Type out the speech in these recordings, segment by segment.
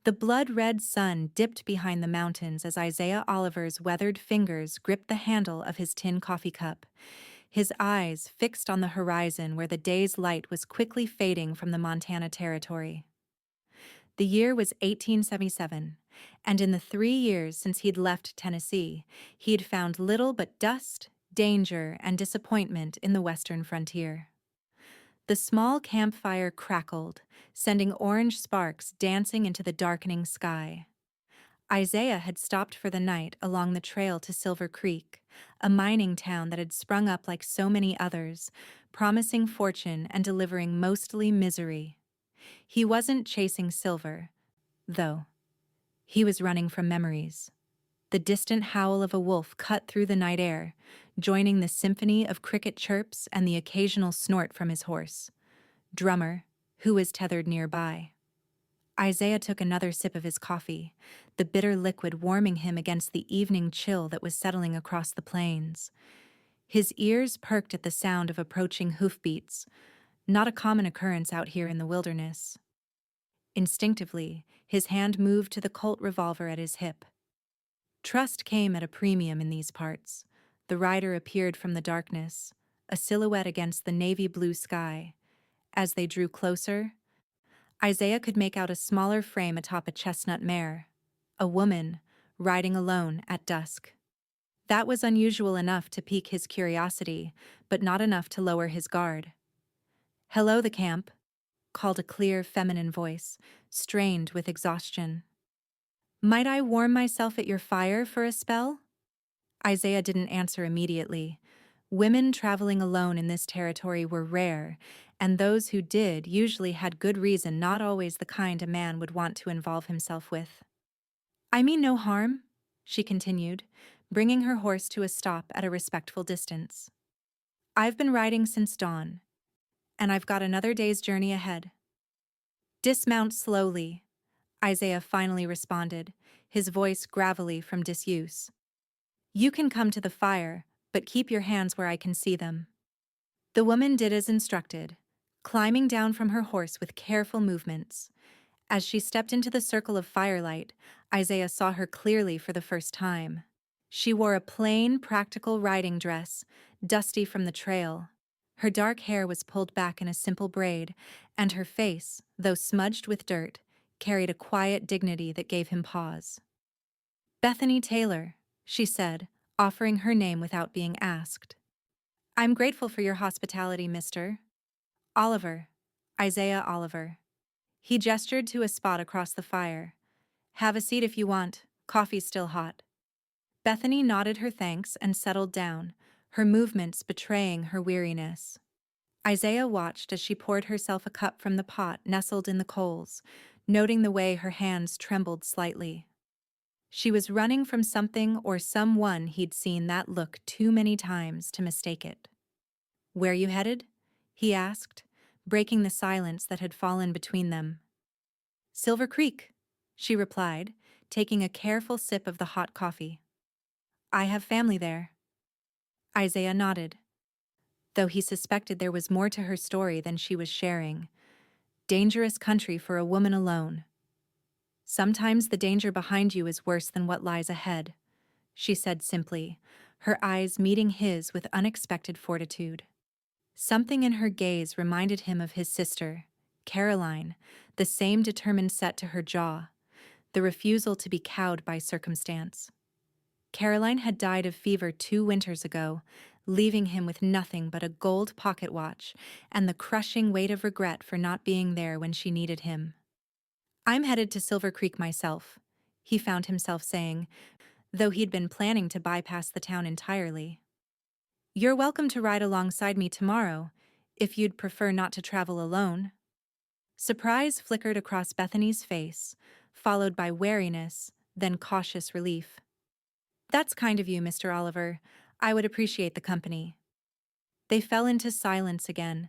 The blood-red sun dipped behind the mountains as Isaiah Oliver's weathered fingers gripped the handle of his tin coffee cup, his eyes fixed on the horizon where the day's light was quickly fading from the Montana Territory. The year was 1877, and in the 3 years since he'd left Tennessee, he'd found little but dust, danger, and disappointment in the western frontier. The small campfire crackled, sending orange sparks dancing into the darkening sky. Isaiah had stopped for the night along the trail to Silver Creek, a mining town that had sprung up like so many others, promising fortune and delivering mostly misery. He wasn't chasing silver, though. He was running from memories. The distant howl of a wolf cut through the night air, joining the symphony of cricket chirps and the occasional snort from his horse, Drummer, who was tethered nearby. Isaiah took another sip of his coffee, the bitter liquid warming him against the evening chill that was settling across the plains. His ears perked at the sound of approaching hoofbeats, not a common occurrence out here in the wilderness. Instinctively, his hand moved to the Colt revolver at his hip. Trust came at a premium in these parts. The rider appeared from the darkness, a silhouette against the navy blue sky. As they drew closer, Isaiah could make out a smaller frame atop a chestnut mare, a woman, riding alone at dusk. That was unusual enough to pique his curiosity, but not enough to lower his guard. "Hello, the camp," called a clear, feminine voice, strained with exhaustion. "Might I warm myself at your fire for a spell?" Isaiah didn't answer immediately. Women traveling alone in this territory were rare, and those who did usually had good reason, not always the kind a man would want to involve himself with. "I mean no harm," she continued, bringing her horse to a stop at a respectful distance. "I've been riding since dawn, and I've got another day's journey ahead." "Dismount slowly," Isaiah finally responded, his voice gravelly from disuse. "You can come to the fire, but keep your hands where I can see them." The woman did as instructed, climbing down from her horse with careful movements. As she stepped into the circle of firelight, Isaiah saw her clearly for the first time. She wore a plain, practical riding dress, dusty from the trail. Her dark hair was pulled back in a simple braid, and her face, though smudged with dirt, carried a quiet dignity that gave him pause. "Bethany Taylor," she said, offering her name without being asked. "I'm grateful for your hospitality, Mr. Oliver." Isaiah Oliver. He gestured to a spot across the fire. "Have a seat if you want, coffee's still hot." Bethany nodded her thanks and settled down, her movements betraying her weariness. Isaiah watched as she poured herself a cup from the pot nestled in the coals, noting the way her hands trembled slightly. She was running from something or someone he'd seen that look too many times to mistake it. "Where you headed?" he asked, breaking the silence that had fallen between them. "Silver Creek," she replied, taking a careful sip of the hot coffee. "I have family there." Isaiah nodded, though he suspected there was more to her story than she was sharing. Dangerous country for a woman alone. "Sometimes the danger behind you is worse than what lies ahead," she said simply, her eyes meeting his with unexpected fortitude. Something in her gaze reminded him of his sister, Caroline, the same determined set to her jaw, the refusal to be cowed by circumstance. Caroline had died of fever 2 winters ago, leaving him with nothing but a gold pocket watch and the crushing weight of regret for not being there when she needed him. "I'm headed to Silver Creek myself," he found himself saying, though he'd been planning to bypass the town entirely. "You're welcome to ride alongside me tomorrow, if you'd prefer not to travel alone." Surprise flickered across Bethany's face, followed by wariness, then cautious relief. "That's kind of you, Mr. Oliver. I would appreciate the company." They fell into silence again,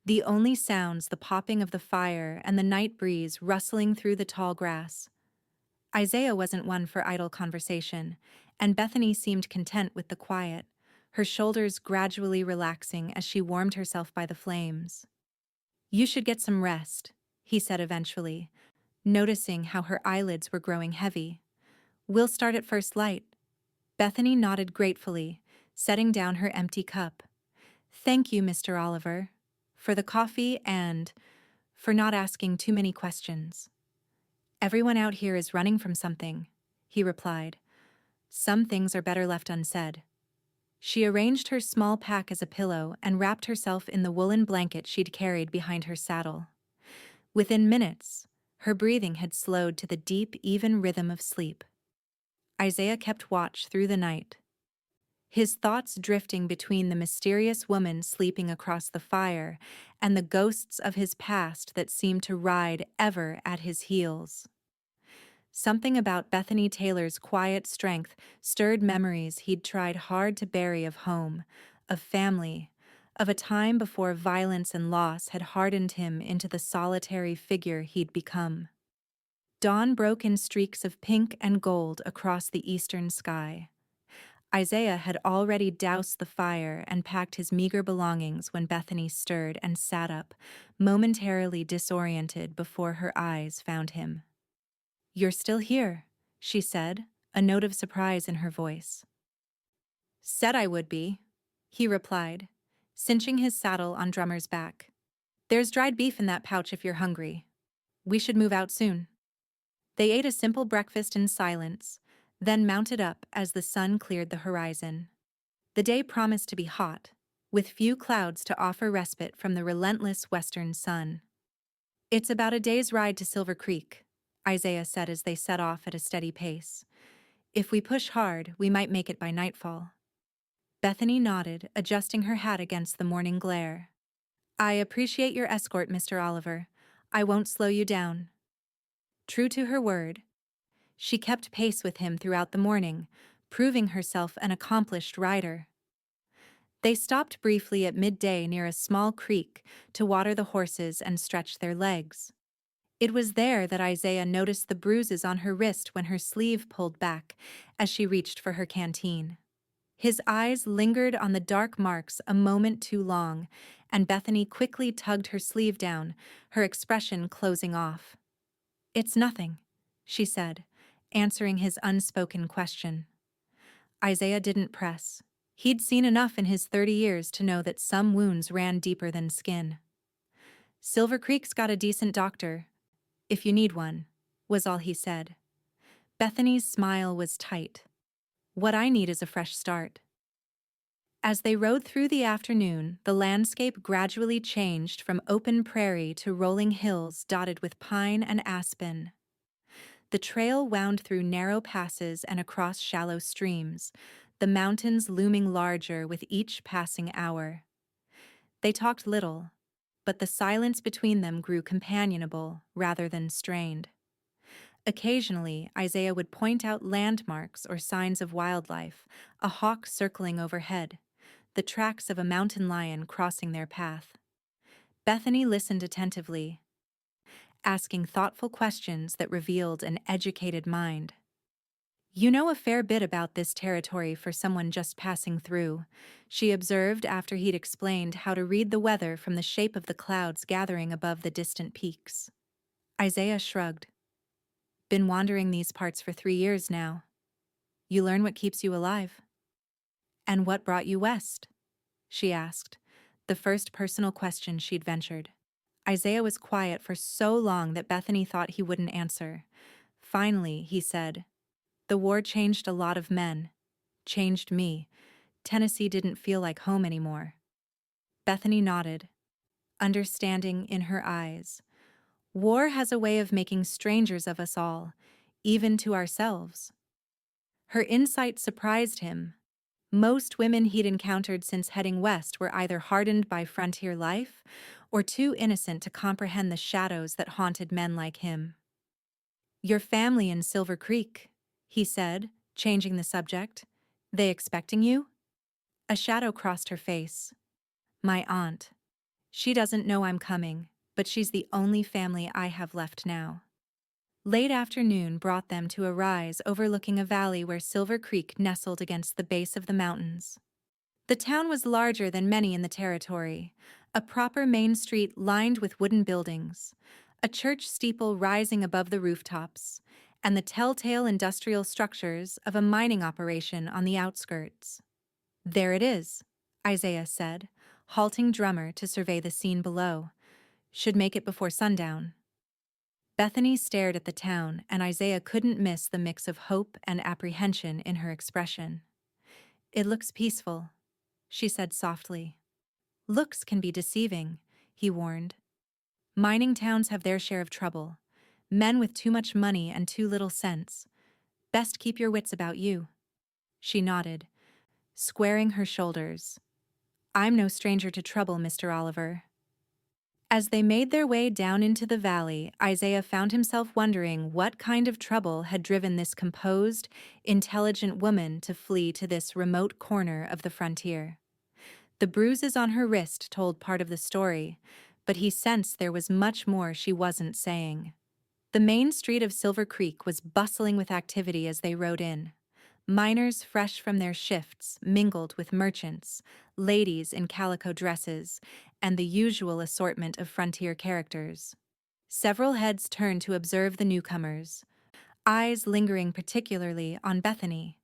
the only sounds the popping of the fire and the night breeze rustling through the tall grass. Isaiah wasn't one for idle conversation, and Bethany seemed content with the quiet, her shoulders gradually relaxing as she warmed herself by the flames. "You should get some rest," he said eventually, noticing how her eyelids were growing heavy. "We'll start at first light." Bethany nodded gratefully, setting down her empty cup. "Thank you, Mr. Oliver, for the coffee and for not asking too many questions." "Everyone out here is running from something," he replied. "Some things are better left unsaid." She arranged her small pack as a pillow and wrapped herself in the woolen blanket she'd carried behind her saddle. Within minutes, her breathing had slowed to the deep, even rhythm of sleep. Isaiah kept watch through the night, his thoughts drifting between the mysterious woman sleeping across the fire and the ghosts of his past that seemed to ride ever at his heels. Something about Bethany Taylor's quiet strength stirred memories he'd tried hard to bury of home, of family, of a time before violence and loss had hardened him into the solitary figure he'd become. Dawn broke in streaks of pink and gold across the eastern sky. Isaiah had already doused the fire and packed his meager belongings when Bethany stirred and sat up, momentarily disoriented before her eyes found him. "You're still here," she said, a note of surprise in her voice. "Said I would be," he replied, cinching his saddle on Drummer's back. "There's dried beef in that pouch if you're hungry. We should move out soon." They ate a simple breakfast in silence, then mounted up as the sun cleared the horizon. The day promised to be hot, with few clouds to offer respite from the relentless western sun. "It's about a day's ride to Silver Creek," Isaiah said as they set off at a steady pace. "If we push hard, we might make it by nightfall." Bethany nodded, adjusting her hat against the morning glare. "I appreciate your escort, Mr. Oliver. I won't slow you down." True to her word, she kept pace with him throughout the morning, proving herself an accomplished rider. They stopped briefly at midday near a small creek to water the horses and stretch their legs. It was there that Isaiah noticed the bruises on her wrist when her sleeve pulled back as she reached for her canteen. His eyes lingered on the dark marks a moment too long, and Bethany quickly tugged her sleeve down, her expression closing off. "It's nothing," she said, answering his unspoken question. Isaiah didn't press. He'd seen enough in his 30 years to know that some wounds ran deeper than skin. "Silver Creek's got a decent doctor, if you need one," was all he said. Bethany's smile was tight. "What I need is a fresh start." As they rode through the afternoon, the landscape gradually changed from open prairie to rolling hills dotted with pine and aspen. The trail wound through narrow passes and across shallow streams, the mountains looming larger with each passing hour. They talked little, but the silence between them grew companionable rather than strained. Occasionally, Isaiah would point out landmarks or signs of wildlife, a hawk circling overhead, the tracks of a mountain lion crossing their path. Bethany listened attentively, asking thoughtful questions that revealed an educated mind. "You know a fair bit about this territory for someone just passing through," she observed after he'd explained how to read the weather from the shape of the clouds gathering above the distant peaks. Isaiah shrugged. "Been wandering these parts for 3 years now. You learn what keeps you alive." "And what brought you west?" she asked, the first personal question she'd ventured. Isaiah was quiet for so long that Bethany thought he wouldn't answer. Finally, he said, "The war changed a lot of men. Changed me. Tennessee didn't feel like home anymore." Bethany nodded, understanding in her eyes. War has a way of making strangers of us all, even to ourselves. Her insight surprised him. Most women he'd encountered since heading west were either hardened by frontier life or too innocent to comprehend the shadows that haunted men like him. "Your family in Silver Creek," he said, changing the subject. "They expecting you?" A shadow crossed her face. "My aunt. She doesn't know I'm coming, but she's the only family I have left now." Late afternoon brought them to a rise overlooking a valley where Silver Creek nestled against the base of the mountains. The town was larger than many in the territory, a proper main street lined with wooden buildings, a church steeple rising above the rooftops, and the telltale industrial structures of a mining operation on the outskirts. "There it is," Isaiah said, halting Drummer to survey the scene below. "Should make it before sundown." Bethany stared at the town, and Isaiah couldn't miss the mix of hope and apprehension in her expression. "It looks peaceful," she said softly. "Looks can be deceiving," he warned. "Mining towns have their share of trouble. Men with too much money and too little sense. Best keep your wits about you." She nodded, squaring her shoulders. "I'm no stranger to trouble, Mr. Oliver." As they made their way down into the valley, Isaiah found himself wondering what kind of trouble had driven this composed, intelligent woman to flee to this remote corner of the frontier. The bruises on her wrist told part of the story, but he sensed there was much more she wasn't saying. The main street of Silver Creek was bustling with activity as they rode in. Miners fresh from their shifts mingled with merchants, ladies in calico dresses, and the usual assortment of frontier characters. Several heads turned to observe the newcomers, eyes lingering particularly on Bethany.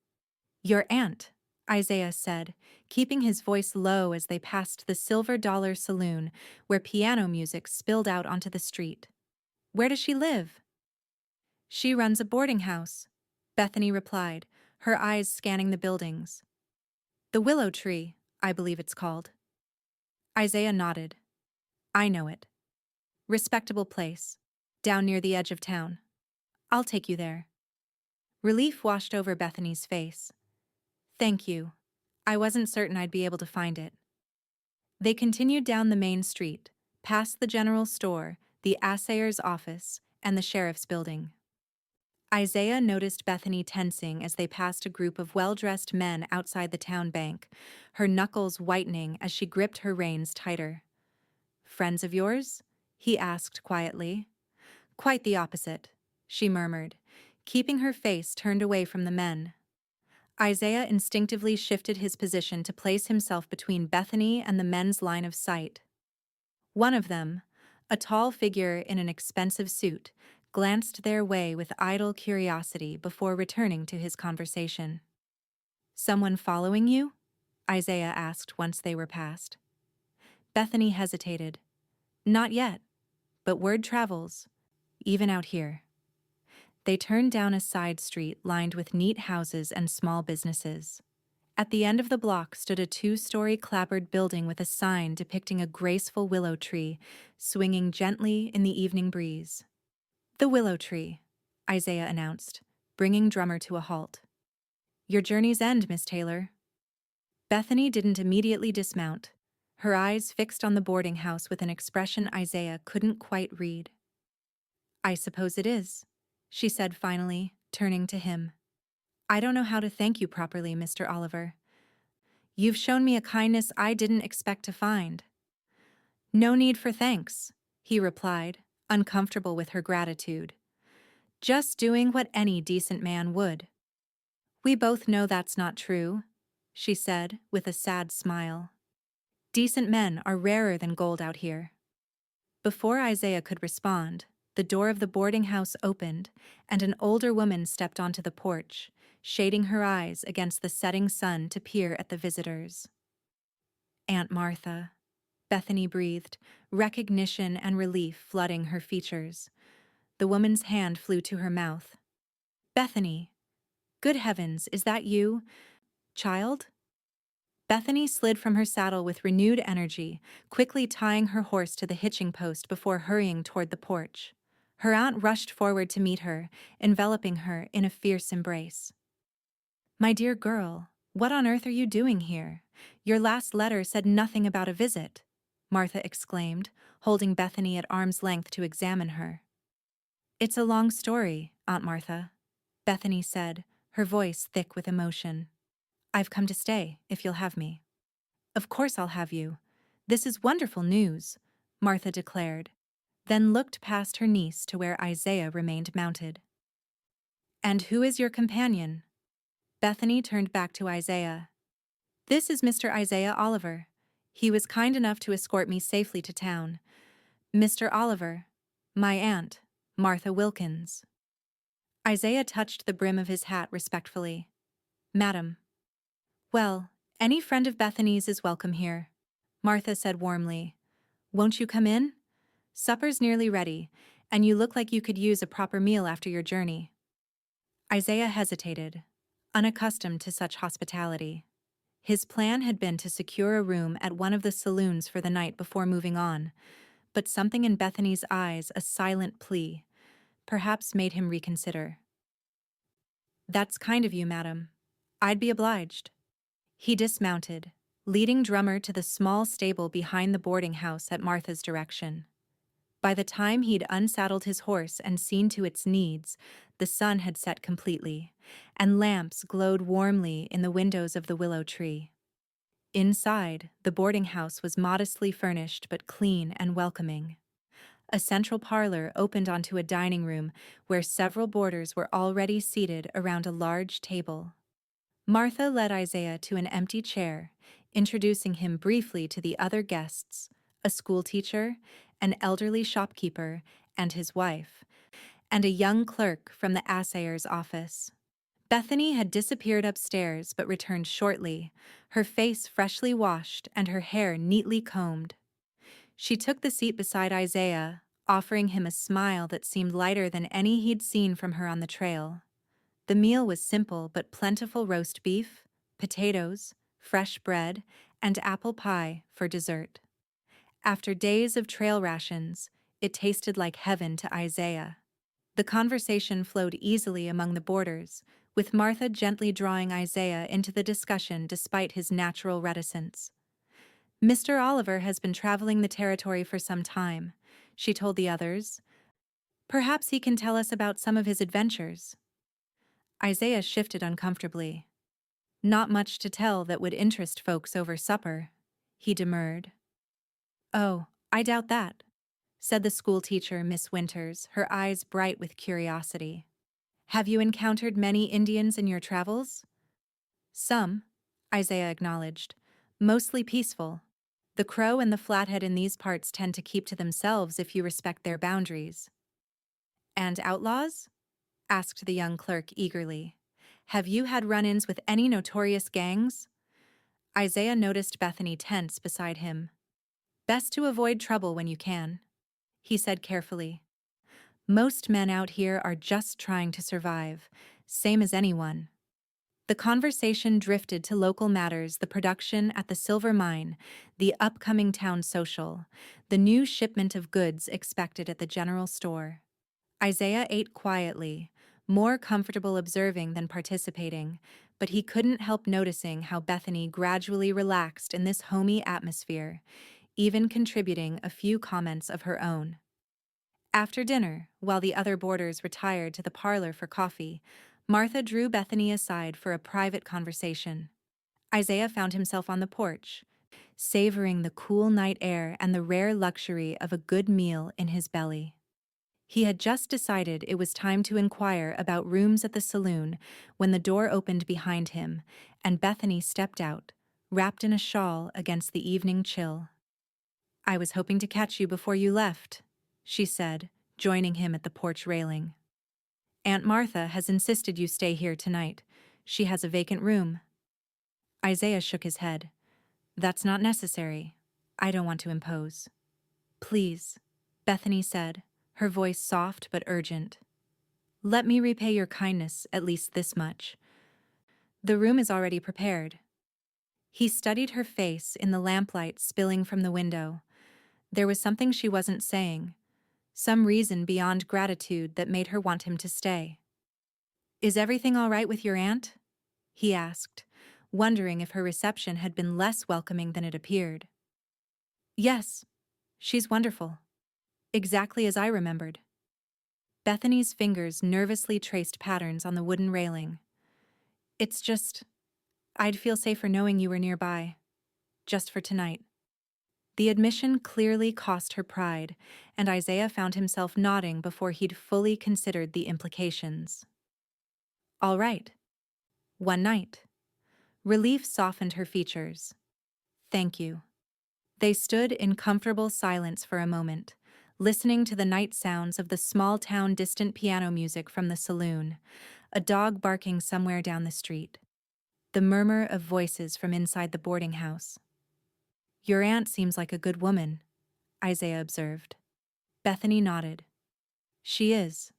"Your aunt," Isaiah said, keeping his voice low as they passed the Silver Dollar Saloon, where piano music spilled out onto the street. "Where does she live?" "She runs a boarding house," Bethany replied, her eyes scanning the buildings. "The Willow Tree, I believe it's called." Isaiah nodded. "I know it. Respectable place, down near the edge of town. I'll take you there." Relief washed over Bethany's face. "Thank you. I wasn't certain I'd be able to find it." They continued down the main street, past the general store, the assayer's office, and the sheriff's building. Isaiah noticed Bethany tensing as they passed a group of well-dressed men outside the town bank, her knuckles whitening as she gripped her reins tighter. "Friends of yours?" he asked quietly. "Quite the opposite," she murmured, keeping her face turned away from the men. Isaiah instinctively shifted his position to place himself between Bethany and the men's line of sight. One of them, a tall figure in an expensive suit, glanced their way with idle curiosity before returning to his conversation. "Someone following you?" Isaiah asked once they were past. Bethany hesitated. "Not yet, but word travels, even out here." They turned down a side street lined with neat houses and small businesses. At the end of the block stood a two-story clapboard building with a sign depicting a graceful willow tree swinging gently in the evening breeze. "The Willow Tree," Isaiah announced, bringing Drummer to a halt. "Your journey's end, Miss Taylor." Bethany didn't immediately dismount, her eyes fixed on the boarding house with an expression Isaiah couldn't quite read. "I suppose it is," she said finally, turning to him. "I don't know how to thank you properly, Mr. Oliver. You've shown me a kindness I didn't expect to find." "No need for thanks," he replied, uncomfortable with her gratitude. "Just doing what any decent man would." "We both know that's not true," she said with a sad smile. "Decent men are rarer than gold out here." Before Isaiah could respond, the door of the boarding house opened, and an older woman stepped onto the porch, shading her eyes against the setting sun to peer at the visitors. "Aunt Martha," Bethany breathed, recognition and relief flooding her features. The woman's hand flew to her mouth. "Bethany! Good heavens, is that you, child?" Bethany slid from her saddle with renewed energy, quickly tying her horse to the hitching post before hurrying toward the porch. Her aunt rushed forward to meet her, enveloping her in a fierce embrace. "My dear girl, what on earth are you doing here? Your last letter said nothing about a visit," Martha exclaimed, holding Bethany at arm's length to examine her. "It's a long story, Aunt Martha," Bethany said, her voice thick with emotion. "I've come to stay, if you'll have me." "Of course I'll have you. This is wonderful news," Martha declared, then looked past her niece to where Isaiah remained mounted. "And who is your companion?" Bethany turned back to Isaiah. "This is Mr. Isaiah Oliver. He was kind enough to escort me safely to town. Mr. Oliver," My aunt, Martha Wilkins. Isaiah touched the brim of his hat respectfully. Madam. Well, any friend of Bethany's is welcome here, Martha said warmly. Won't you come in? Supper's nearly ready, and you look like you could use a proper meal after your journey. Isaiah hesitated, unaccustomed to such hospitality. His plan had been to secure a room at one of the saloons for the night before moving on, but something in Bethany's eyes, a silent plea, perhaps made him reconsider. That's kind of you, madam. I'd be obliged. He dismounted, leading Drummer to the small stable behind the boarding house at Martha's direction. By the time he'd unsaddled his horse and seen to its needs, the sun had set completely, and lamps glowed warmly in the windows of the willow tree. Inside, the boarding house was modestly furnished but clean and welcoming. A central parlor opened onto a dining room where several boarders were already seated around a large table. Martha led Isaiah to an empty chair, introducing him briefly to the other guests, a schoolteacher, an elderly shopkeeper, and his wife, and a young clerk from the assayer's office. Bethany had disappeared upstairs but returned shortly, her face freshly washed and her hair neatly combed. She took the seat beside Isaiah, offering him a smile that seemed lighter than any he'd seen from her on the trail. The meal was simple but plentiful: roast beef, potatoes, fresh bread, and apple pie for dessert. After days of trail rations, it tasted like heaven to Isaiah. The conversation flowed easily among the boarders, with Martha gently drawing Isaiah into the discussion despite his natural reticence. Mr. Oliver has been traveling the territory for some time, she told the others. Perhaps he can tell us about some of his adventures. Isaiah shifted uncomfortably. Not much to tell that would interest folks over supper, he demurred. Oh, I doubt that, said the schoolteacher, Miss Winters, her eyes bright with curiosity. Have you encountered many Indians in your travels? Some, Isaiah acknowledged. Mostly peaceful. The Crow and the Flathead in these parts tend to keep to themselves if you respect their boundaries. And outlaws? Asked the young clerk eagerly. Have you had run-ins with any notorious gangs? Isaiah noticed Bethany tense beside him. Best to avoid trouble when you can, he said carefully. Most men out here are just trying to survive, same as anyone. The conversation drifted to local matters: the production at the silver mine, the upcoming town social, the new shipment of goods expected at the general store. Isaiah ate quietly, more comfortable observing than participating, but he couldn't help noticing how Bethany gradually relaxed in this homey atmosphere, even contributing a few comments of her own. After dinner, while the other boarders retired to the parlor for coffee, Martha drew Bethany aside for a private conversation. Isaiah found himself on the porch, savoring the cool night air and the rare luxury of a good meal in his belly. He had just decided it was time to inquire about rooms at the saloon when the door opened behind him, and Bethany stepped out, wrapped in a shawl against the evening chill. I was hoping to catch you before you left, she said, joining him at the porch railing. Aunt Martha has insisted you stay here tonight. She has a vacant room. Isaiah shook his head. That's not necessary. I don't want to impose. Please, Bethany said, her voice soft but urgent. Let me repay your kindness at least this much. The room is already prepared. He studied her face in the lamplight spilling from the window. There was something she wasn't saying, some reason beyond gratitude that made her want him to stay. Is everything all right with your aunt? He asked, wondering if her reception had been less welcoming than it appeared. Yes, she's wonderful. Exactly as I remembered. Bethany's fingers nervously traced patterns on the wooden railing. It's just, I'd feel safer knowing you were nearby. Just for tonight. The admission clearly cost her pride, and Isaiah found himself nodding before he'd fully considered the implications. All right. One night. Relief softened her features. Thank you. They stood in comfortable silence for a moment, listening to the night sounds of the small-town distant piano music from the saloon, a dog barking somewhere down the street, the murmur of voices from inside the boarding house. "Your aunt seems like a good woman," Isaiah observed. Bethany nodded. "She is.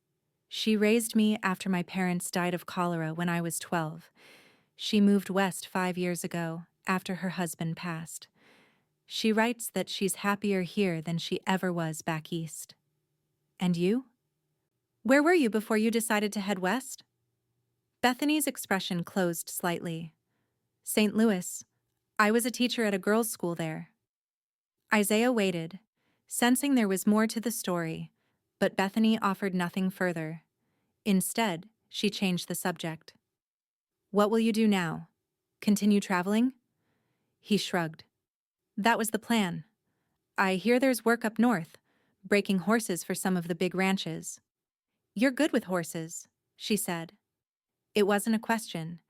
She raised me after my parents died of cholera when I was 12. She moved west 5 years ago, after her husband passed. She writes that she's happier here than she ever was back east. And you? Where were you before you decided to head west?" Bethany's expression closed slightly. "St. Louis. I was a teacher at a girls' school there." Isaiah waited, sensing there was more to the story, but Bethany offered nothing further. Instead, she changed the subject. "What will you do now? Continue traveling?" He shrugged. "That was the plan. I hear there's work up north, breaking horses for some of the big ranches." "You're good with horses," she said. It wasn't a question.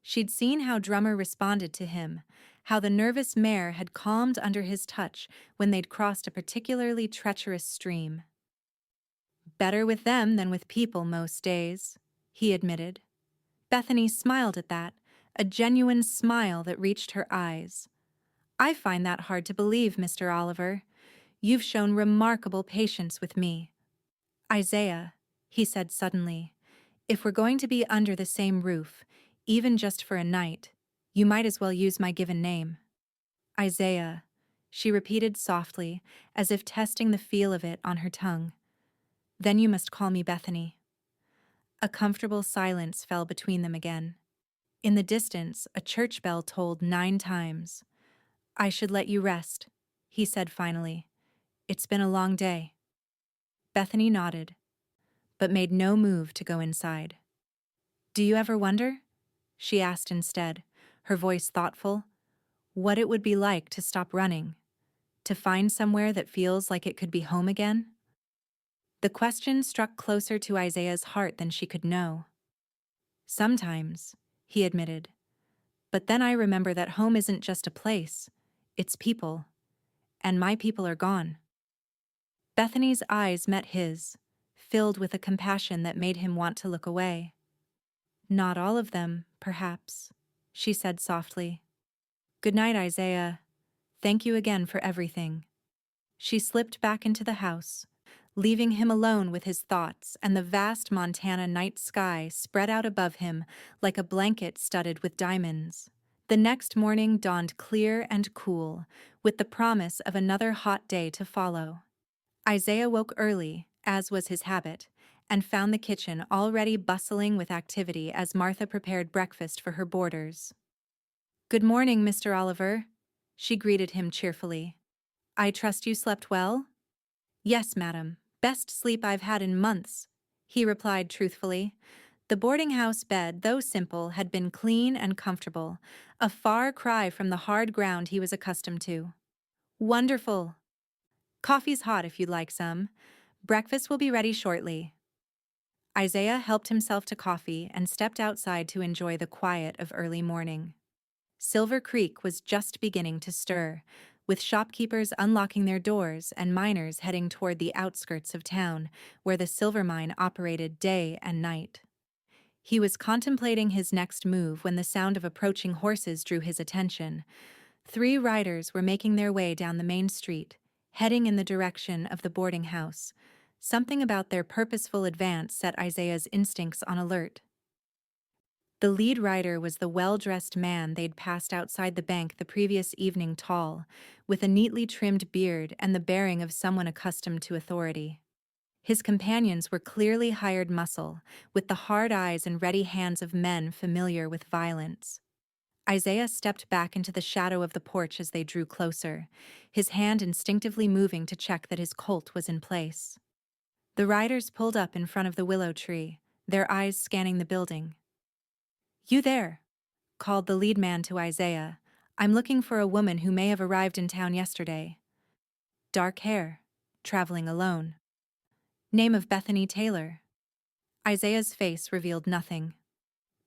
She'd seen how Drummer responded to him, how the nervous mare had calmed under his touch when they'd crossed a particularly treacherous stream. "Better with them than with people most days," he admitted. Bethany smiled at that, a genuine smile that reached her eyes. "I find that hard to believe, Mr. Oliver. You've shown remarkable patience with me." "Isaiah," he said suddenly, "if we're going to be under the same roof, even just for a night, you might as well use my given name." "Isaiah," she repeated softly, as if testing the feel of it on her tongue. "Then you must call me Bethany." A comfortable silence fell between them again. In the distance, a church bell tolled 9 times. "I should let you rest," he said finally. "It's been a long day." Bethany nodded, but made no move to go inside. "Do you ever wonder," she asked instead, her voice thoughtful, "what it would be like to stop running, to find somewhere that feels like it could be home again?" The question struck closer to Isaiah's heart than she could know. "Sometimes," he admitted, "but then I remember that home isn't just a place, it's people, and my people are gone." Bethany's eyes met his, filled with a compassion that made him want to look away. "Not all of them, perhaps," she said softly. "Good night, Isaiah. Thank you again for everything." She slipped back into the house, leaving him alone with his thoughts and the vast Montana night sky spread out above him like a blanket studded with diamonds. The next morning dawned clear and cool, with the promise of another hot day to follow. Isaiah woke early, as was his habit, and found the kitchen already bustling with activity as Martha prepared breakfast for her boarders. "Good morning, Mr. Oliver," she greeted him cheerfully. "I trust you slept well?" "Yes, madam. Best sleep I've had in months," he replied truthfully. The boarding house bed, though simple, had been clean and comfortable, a far cry from the hard ground he was accustomed to. "Wonderful. Coffee's hot if you'd like some. Breakfast will be ready shortly." Isaiah helped himself to coffee and stepped outside to enjoy the quiet of early morning. Silver Creek was just beginning to stir, with shopkeepers unlocking their doors and miners heading toward the outskirts of town, where the silver mine operated day and night. He was contemplating his next move when the sound of approaching horses drew his attention. 3 riders were making their way down the main street, heading in the direction of the boarding house. Something about their purposeful advance set Isaiah's instincts on alert. The lead rider was the well-dressed man they'd passed outside the bank the previous evening, tall, with a neatly trimmed beard and the bearing of someone accustomed to authority. His companions were clearly hired muscle, with the hard eyes and ready hands of men familiar with violence. Isaiah stepped back into the shadow of the porch as they drew closer, his hand instinctively moving to check that his colt was in place. The riders pulled up in front of the willow tree, their eyes scanning the building. "You there," called the lead man to Isaiah. "I'm looking for a woman who may have arrived in town yesterday. Dark hair, traveling alone. Name of Bethany Taylor." Isaiah's face revealed nothing.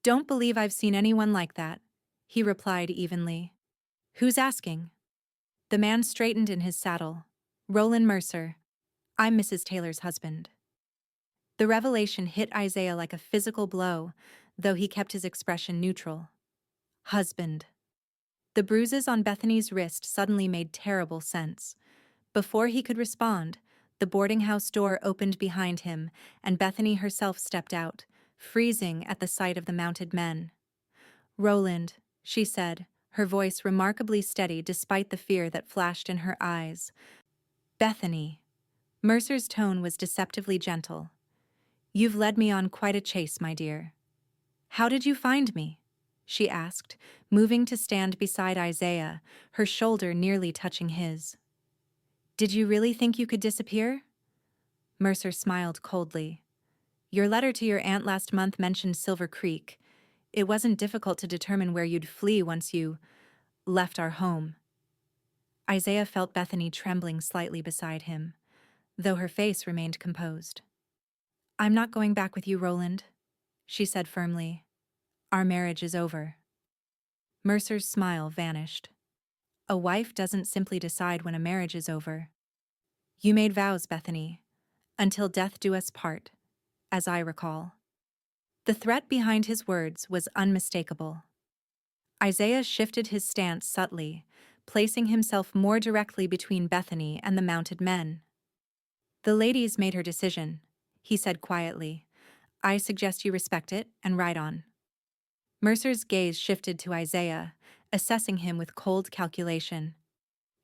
"Don't believe I've seen anyone like that," he replied evenly. "Who's asking?" The man straightened in his saddle. "Roland Mercer. I'm Mrs. Taylor's husband. The revelation hit Isaiah like a physical blow, though he kept his expression neutral. Husband. The bruises on Bethany's wrist suddenly made terrible sense. Before he could respond, the boarding house door opened behind him, and Bethany herself stepped out, freezing at the sight of the mounted men. "Roland," she said, her voice remarkably steady despite the fear that flashed in her eyes. "Bethany." Mercer's tone was deceptively gentle. "You've led me on quite a chase, my dear." "How did you find me?" she asked, moving to stand beside Isaiah, her shoulder nearly touching his. "Did you really think you could disappear?" Mercer smiled coldly. "Your letter to your aunt last month mentioned Silver Creek. It wasn't difficult to determine where you'd flee once you left our home." Isaiah felt Bethany trembling slightly beside him, though her face remained composed. "I'm not going back with you, Roland," she said firmly. "Our marriage is over." Mercer's smile vanished. A wife doesn't simply decide when a marriage is over. "You made vows, Bethany. Until death do us part, as I recall." The threat behind his words was unmistakable. Isaiah shifted his stance subtly, placing himself more directly between Bethany and the mounted men. "The lady's made her decision," he said quietly. "I suggest you respect it and ride on." Mercer's gaze shifted to Isaiah, assessing him with cold calculation.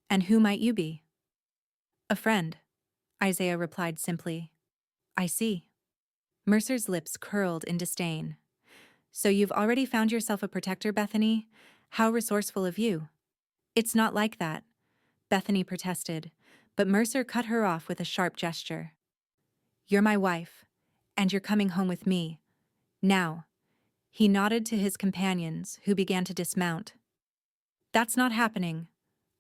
"And who might you be?" "A friend," Isaiah replied simply. "I see." Mercer's lips curled in disdain. "So you've already found yourself a protector, Bethany? How resourceful of you." "It's not like that," Bethany protested, but Mercer cut her off with a sharp gesture. "You're my wife, and you're coming home with me. Now." He nodded to his companions, who began to dismount. "That's not happening,"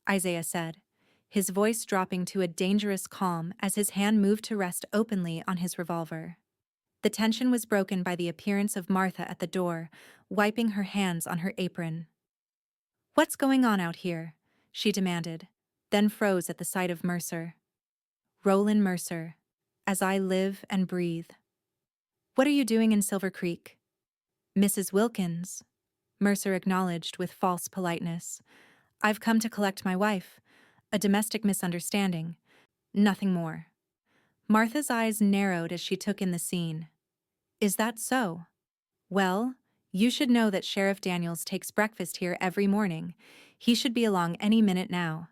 Isaiah said, his voice dropping to a dangerous calm as his hand moved to rest openly on his revolver. The tension was broken by the appearance of Martha at the door, wiping her hands on her apron. "What's going on out here?" she demanded, then froze at the sight of Mercer. "Roland Mercer, as I live and breathe." "What are you doing in Silver Creek?" "Mrs. Wilkins," Mercer acknowledged with false politeness. "I've come to collect my wife. A domestic misunderstanding. Nothing more." Martha's eyes narrowed as she took in the scene. "Is that so? Well, you should know that Sheriff Daniels takes breakfast here every morning. He should be along any minute now."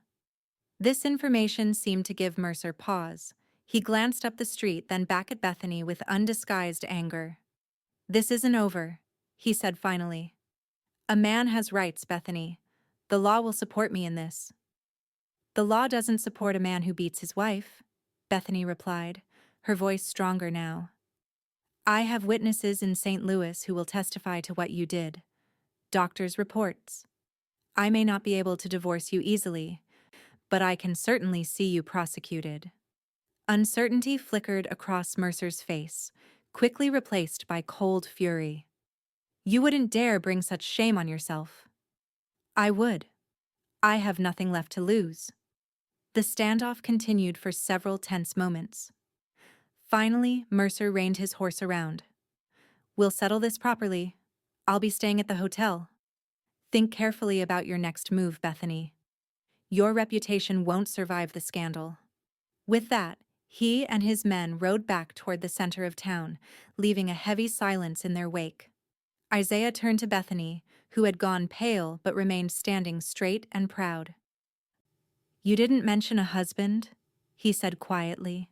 This information seemed to give Mercer pause. He glanced up the street, then back at Bethany with undisguised anger. "This isn't over," he said finally. "A man has rights, Bethany. The law will support me in this." "The law doesn't support a man who beats his wife," Bethany replied, her voice stronger now. "I have witnesses in St. Louis who will testify to what you did. Doctors' reports. I may not be able to divorce you easily, but I can certainly see you prosecuted." Uncertainty flickered across Mercer's face, quickly replaced by cold fury. "You wouldn't dare bring such shame on yourself." "I would. I have nothing left to lose." The standoff continued for several tense moments. Finally, Mercer reined his horse around. "We'll settle this properly. I'll be staying at the hotel. Think carefully about your next move, Bethany. Your reputation won't survive the scandal." With that, he and his men rode back toward the center of town, leaving a heavy silence in their wake. Isaiah turned to Bethany, who had gone pale but remained standing straight and proud. "You didn't mention a husband," he said quietly.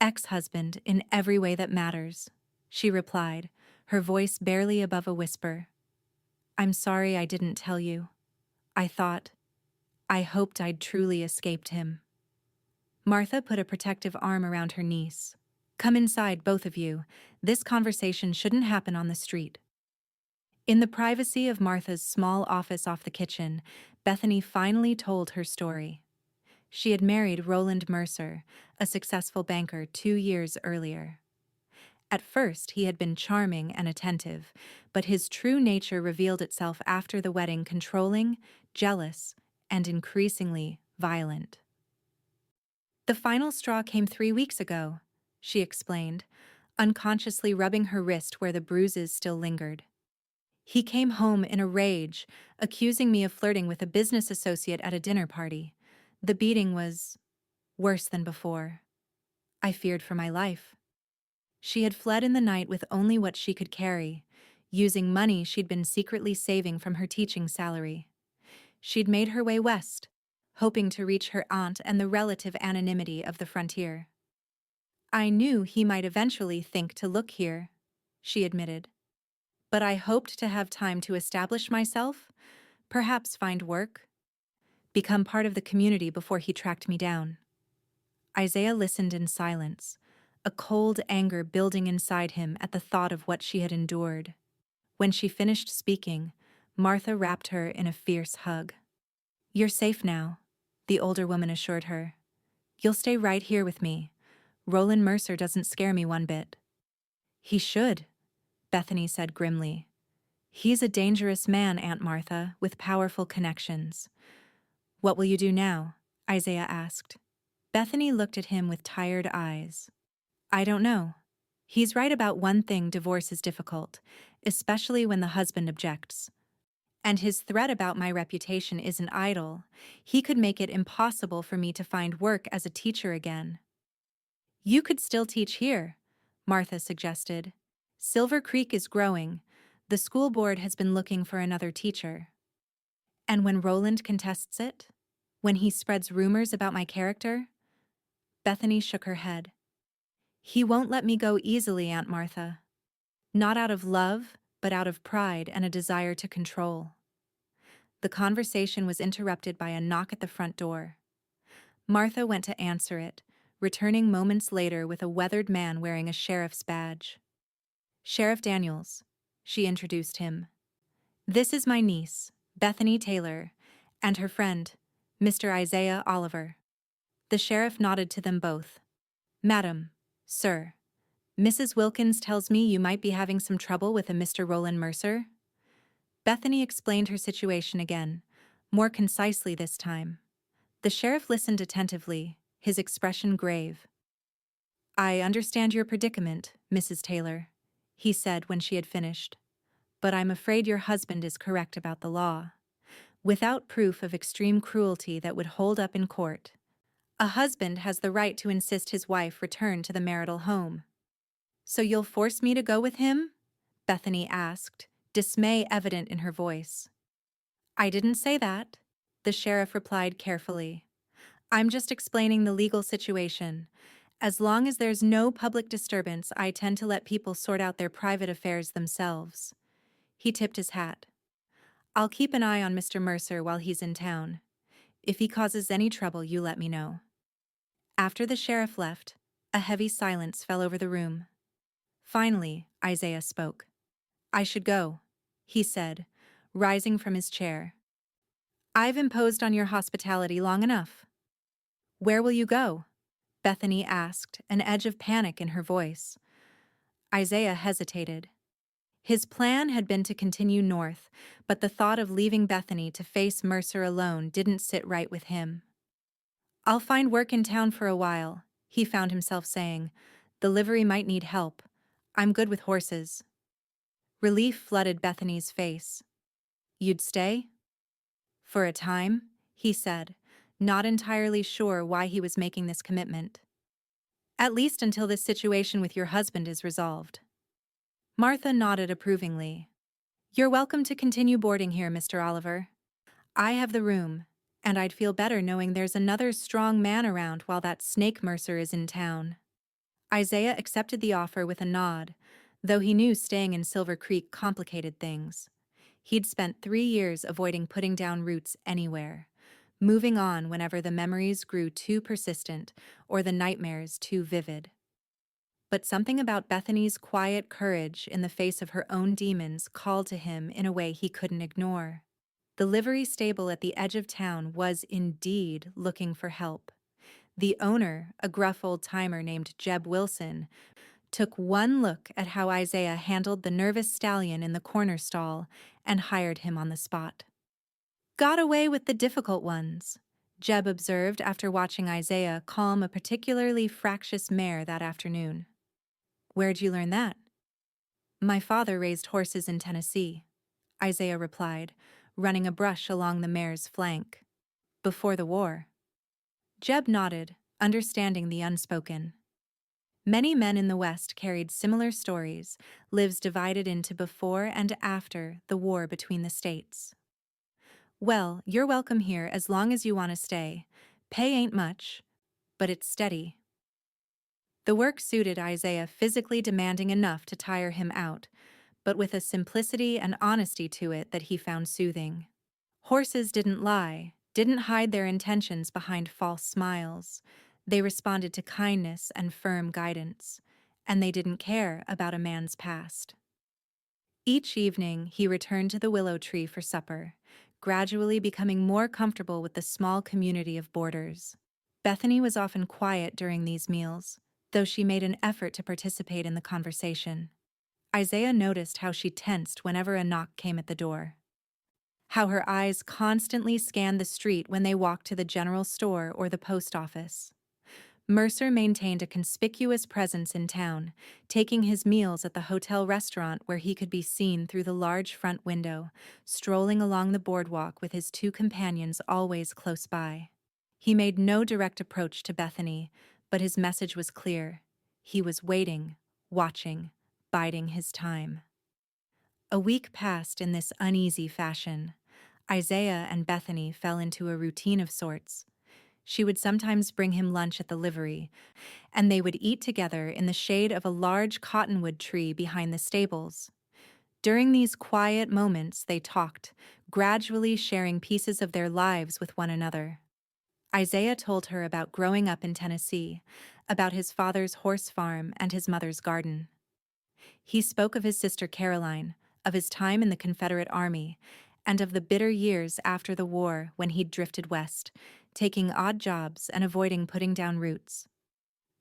"Ex-husband in every way that matters," she replied, her voice barely above a whisper. "I'm sorry I didn't tell you. I hoped I'd truly escaped him." Martha put a protective arm around her niece. "Come inside, both of you. This conversation shouldn't happen on the street." In the privacy of Martha's small office off the kitchen, Bethany finally told her story. She had married Roland Mercer, a successful banker, 2 years earlier. At first, he had been charming and attentive, but his true nature revealed itself after the wedding: controlling, jealous, and increasingly violent. The final straw came 3 weeks ago, she explained, unconsciously rubbing her wrist where the bruises still lingered. He came home in a rage, accusing me of flirting with a business associate at a dinner party. The beating was worse than before. I feared for my life. She had fled in the night with only what she could carry, using money she'd been secretly saving from her teaching salary. She'd made her way west, hoping to reach her aunt and the relative anonymity of the frontier. I knew he might eventually think to look here, she admitted. But I hoped to have time to establish myself, perhaps find work, become part of the community before he tracked me down. Isaiah listened in silence, a cold anger building inside him at the thought of what she had endured. When she finished speaking, Martha wrapped her in a fierce hug. "You're safe now," the older woman assured her. "You'll stay right here with me. Roland Mercer doesn't scare me one bit." "He should," Bethany said grimly. "He's a dangerous man, Aunt Martha, with powerful connections." "What will you do now?" Isaiah asked. Bethany looked at him with tired eyes. "I don't know. He's right about one thing: divorce is difficult, especially when the husband objects. And his threat about my reputation isn't idle. He could make it impossible for me to find work as a teacher again." "You could still teach here," Martha suggested. "Silver Creek is growing. The school board has been looking for another teacher." "And when Roland contests it? When he spreads rumors about my character?" Bethany shook her head. "He won't let me go easily, Aunt Martha. Not out of love, but out of pride and a desire to control." The conversation was interrupted by a knock at the front door. Martha went to answer it, returning moments later with a weathered man wearing a sheriff's badge. "Sheriff Daniels," she introduced him. "This is my niece, Bethany Taylor, and her friend, Mr. Isaiah Oliver." The sheriff nodded to them both. "Madam, sir, Mrs. Wilkins tells me you might be having some trouble with a Mr. Roland Mercer." Bethany explained her situation again, more concisely this time. The sheriff listened attentively, his expression grave. "I understand your predicament, Mrs. Taylor," he said when she had finished. "But I'm afraid your husband is correct about the law. Without proof of extreme cruelty that would hold up in court, a husband has the right to insist his wife return to the marital home." "So you'll force me to go with him?" Bethany asked, dismay evident in her voice. "I didn't say that," the sheriff replied carefully. "I'm just explaining the legal situation. As long as there's no public disturbance, I tend to let people sort out their private affairs themselves." He tipped his hat. "I'll keep an eye on Mr. Mercer while he's in town. If he causes any trouble, you let me know." After the sheriff left, a heavy silence fell over the room. Finally, Isaiah spoke. "I should go," he said, rising from his chair. "I've imposed on your hospitality long enough." "Where will you go?" Bethany asked, an edge of panic in her voice. Isaiah hesitated. His plan had been to continue north, but the thought of leaving Bethany to face Mercer alone didn't sit right with him. "I'll find work in town for a while," he found himself saying. "The livery might need help. I'm good with horses." Relief flooded Bethany's face. "You'd stay?" "For a time," he said, not entirely sure why he was making this commitment. "At least until this situation with your husband is resolved." Martha nodded approvingly. "You're welcome to continue boarding here, Mr. Oliver. I have the room, and I'd feel better knowing there's another strong man around while that snake Mercer is in town." Isaiah accepted the offer with a nod, though he knew staying in Silver Creek complicated things. He'd spent 3 years avoiding putting down roots anywhere, moving on whenever the memories grew too persistent or the nightmares too vivid. But something about Bethany's quiet courage in the face of her own demons called to him in a way he couldn't ignore. The livery stable at the edge of town was indeed looking for help. The owner, a gruff old-timer named Jeb Wilson, took one look at how Isaiah handled the nervous stallion in the corner stall and hired him on the spot. "Got away with the difficult ones," Jeb observed after watching Isaiah calm a particularly fractious mare that afternoon. Where'd you learn that? My father raised horses in Tennessee, Isaiah replied, running a brush along the mare's flank. Before the war. Jeb nodded, understanding the unspoken. Many men in the West carried similar stories, lives divided into before and after the war between the states. Well, you're welcome here as long as you want to stay. Pay ain't much, but it's steady. The work suited Isaiah, physically demanding enough to tire him out, but with a simplicity and honesty to it that he found soothing. Horses didn't lie, didn't hide their intentions behind false smiles. They responded to kindness and firm guidance, and they didn't care about a man's past. Each evening, he returned to the willow tree for supper, gradually becoming more comfortable with the small community of boarders. Bethany was often quiet during these meals, though she made an effort to participate in the conversation. Isaiah noticed how she tensed whenever a knock came at the door, how her eyes constantly scanned the street when they walked to the general store or the post office. Mercer maintained a conspicuous presence in town, taking his meals at the hotel restaurant where he could be seen through the large front window, strolling along the boardwalk with his two companions always close by. He made no direct approach to Bethany, but his message was clear. He was waiting, watching, biding his time. A week passed in this uneasy fashion. Isaiah and Bethany fell into a routine of sorts. She would sometimes bring him lunch at the livery, and they would eat together in the shade of a large cottonwood tree behind the stables. During these quiet moments, they talked, gradually sharing pieces of their lives with one another. Isaiah told her about growing up in Tennessee, about his father's horse farm and his mother's garden. He spoke of his sister Caroline, of his time in the Confederate Army, and of the bitter years after the war when he'd drifted west, taking odd jobs and avoiding putting down roots.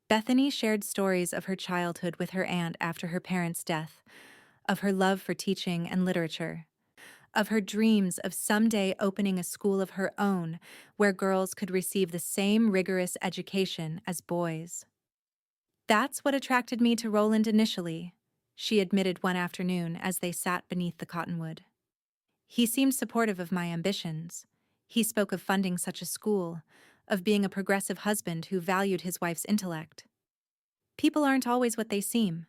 Bethany shared stories of her childhood with her aunt after her parents' death, of her love for teaching and literature, of her dreams of someday opening a school of her own where girls could receive the same rigorous education as boys. That's what attracted me to Roland initially, she admitted one afternoon as they sat beneath the cottonwood. He seemed supportive of my ambitions. He spoke of funding such a school, of being a progressive husband who valued his wife's intellect. People aren't always what they seem,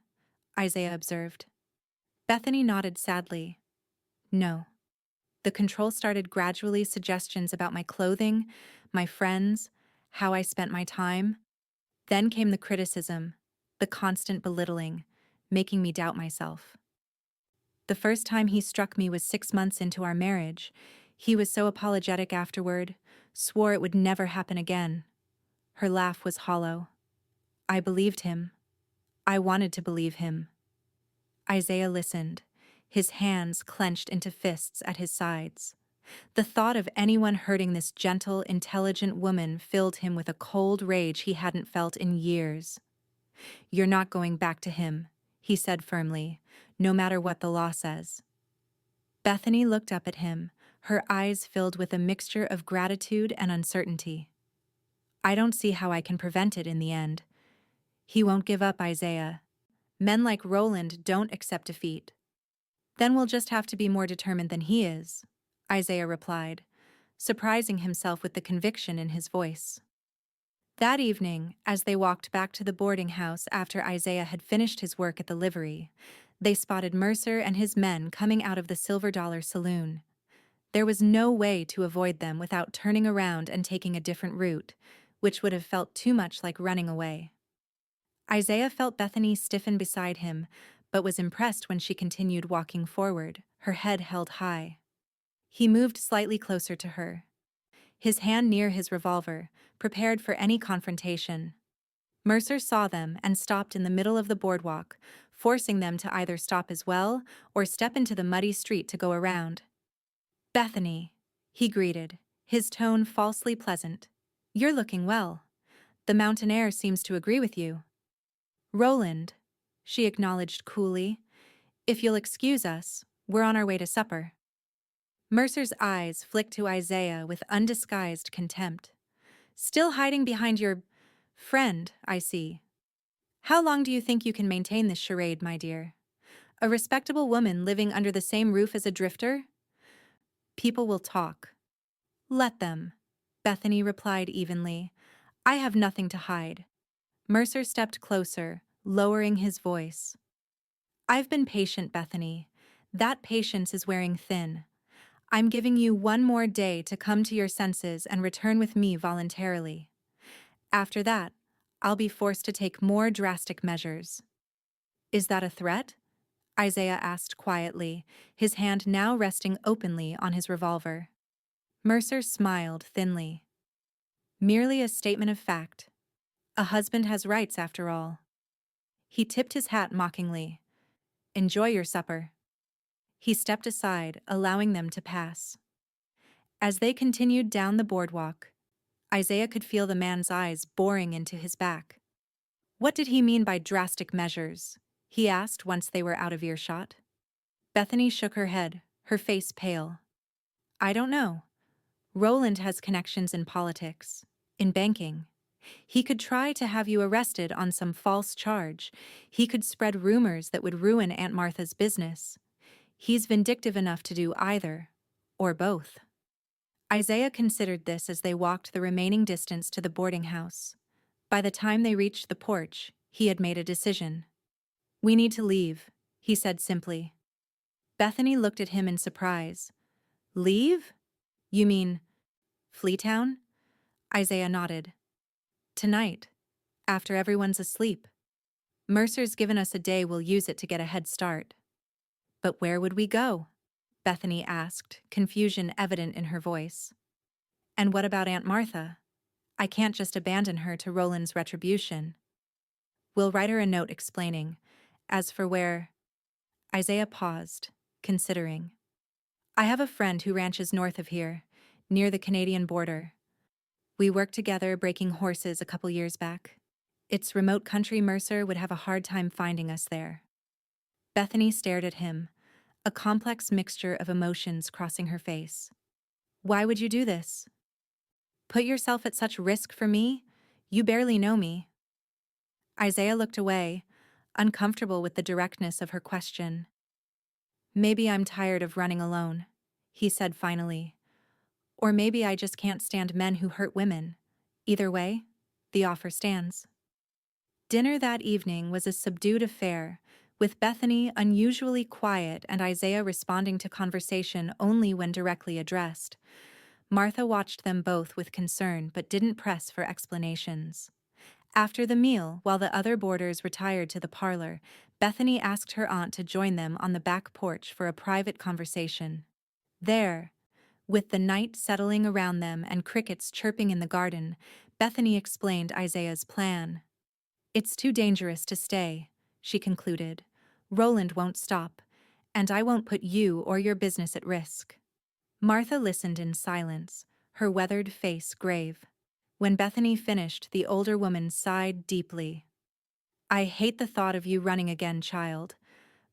Isaiah observed. Bethany nodded sadly. No. The control started gradually suggestions about my clothing, my friends, how I spent my time. Then came the criticism, the constant belittling, making me doubt myself. The first time he struck me was 6 months into our marriage. He was so apologetic afterward, swore it would never happen again. Her laugh was hollow. I believed him. I wanted to believe him. Isaiah listened, his hands clenched into fists at his sides. The thought of anyone hurting this gentle, intelligent woman filled him with a cold rage he hadn't felt in years. You're not going back to him, he said firmly, no matter what the law says. Bethany looked up at him, her eyes filled with a mixture of gratitude and uncertainty. I don't see how I can prevent it in the end. He won't give up, Isaiah. Men like Roland don't accept defeat. Then we'll just have to be more determined than he is, Isaiah replied, surprising himself with the conviction in his voice. That evening, as they walked back to the boarding house after Isaiah had finished his work at the livery, they spotted Mercer and his men coming out of the Silver Dollar Saloon. There was no way to avoid them without turning around and taking a different route, which would have felt too much like running away. Isaiah felt Bethany stiffen beside him, but was impressed when she continued walking forward, her head held high. He moved slightly closer to her, his hand near his revolver, prepared for any confrontation. Mercer saw them and stopped in the middle of the boardwalk, forcing them to either stop as well or step into the muddy street to go around. Bethany, he greeted, his tone falsely pleasant. You're looking well. The mountain air seems to agree with you. Roland, she acknowledged coolly, if you'll excuse us, we're on our way to supper. Mercer's eyes flicked to Isaiah with undisguised contempt. Still hiding behind your friend, I see. How long do you think you can maintain this charade, my dear? A respectable woman living under the same roof as a drifter? People will talk. Let them, Bethany replied evenly. I have nothing to hide. Mercer stepped closer, lowering his voice. I've been patient, Bethany. That patience is wearing thin. I'm giving you one more day to come to your senses and return with me voluntarily. After that, I'll be forced to take more drastic measures. Is that a threat? Isaiah asked quietly, his hand now resting openly on his revolver. Mercer smiled thinly. Merely a statement of fact. A husband has rights, after all. He tipped his hat mockingly. Enjoy your supper. He stepped aside, allowing them to pass. As they continued down the boardwalk, Isaiah could feel the man's eyes boring into his back. What did he mean by drastic measures? He asked once they were out of earshot. Bethany shook her head, her face pale. I don't know. Roland has connections in politics, in banking. He could try to have you arrested on some false charge. He could spread rumors that would ruin Aunt Martha's business. He's vindictive enough to do either, or both. Isaiah considered this as they walked the remaining distance to the boarding house. By the time they reached the porch, he had made a decision. We need to leave, he said simply. Bethany looked at him in surprise. Leave? You mean Fleetown? Isaiah nodded. Tonight, after everyone's asleep. Mercer's given us a day, we'll use it to get a head start. But where would we go? Bethany asked, confusion evident in her voice. And what about Aunt Martha? I can't just abandon her to Roland's retribution. We'll write her a note explaining. As for where... Isaiah paused, considering. I have a friend who ranches north of here, near the Canadian border. We worked together breaking horses a couple years back. It's remote country. Mercer would have a hard time finding us there. Bethany stared at him, a complex mixture of emotions crossing her face. Why would you do this? Put yourself at such risk for me? You barely know me. Isaiah looked away, uncomfortable with the directness of her question. Maybe I'm tired of running alone, he said finally. Or maybe I just can't stand men who hurt women. Either way, the offer stands. Dinner that evening was a subdued affair, with Bethany unusually quiet and Isaiah responding to conversation only when directly addressed. Martha watched them both with concern but didn't press for explanations. After the meal, while the other boarders retired to the parlor, Bethany asked her aunt to join them on the back porch for a private conversation. There, with the night settling around them and crickets chirping in the garden, Bethany explained Isaiah's plan. It's too dangerous to stay, she concluded. Roland won't stop, and I won't put you or your business at risk. Martha listened in silence, her weathered face grave. When Bethany finished, the older woman sighed deeply. I hate the thought of you running again, child,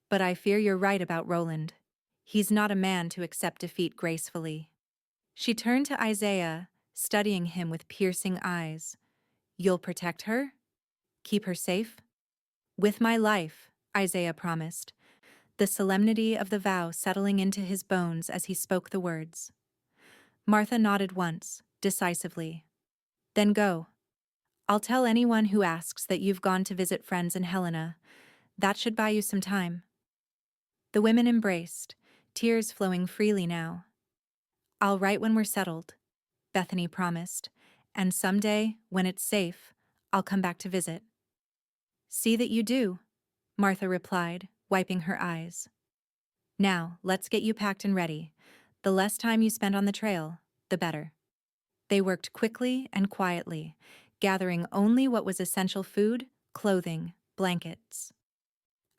but I fear you're right about Roland. He's not a man to accept defeat gracefully. She turned to Isaiah, studying him with piercing eyes. You'll protect her? Keep her safe? With my life, Isaiah promised, the solemnity of the vow settling into his bones as he spoke the words. Martha nodded once, decisively. Then go. I'll tell anyone who asks that you've gone to visit friends in Helena. That should buy you some time. The women embraced, tears flowing freely now. I'll write when we're settled, Bethany promised, and someday, when it's safe, I'll come back to visit. See that you do, Martha replied, wiping her eyes. Now, let's get you packed and ready. The less time you spend on the trail, the better. They worked quickly and quietly, gathering only what was essential: food, clothing, blankets.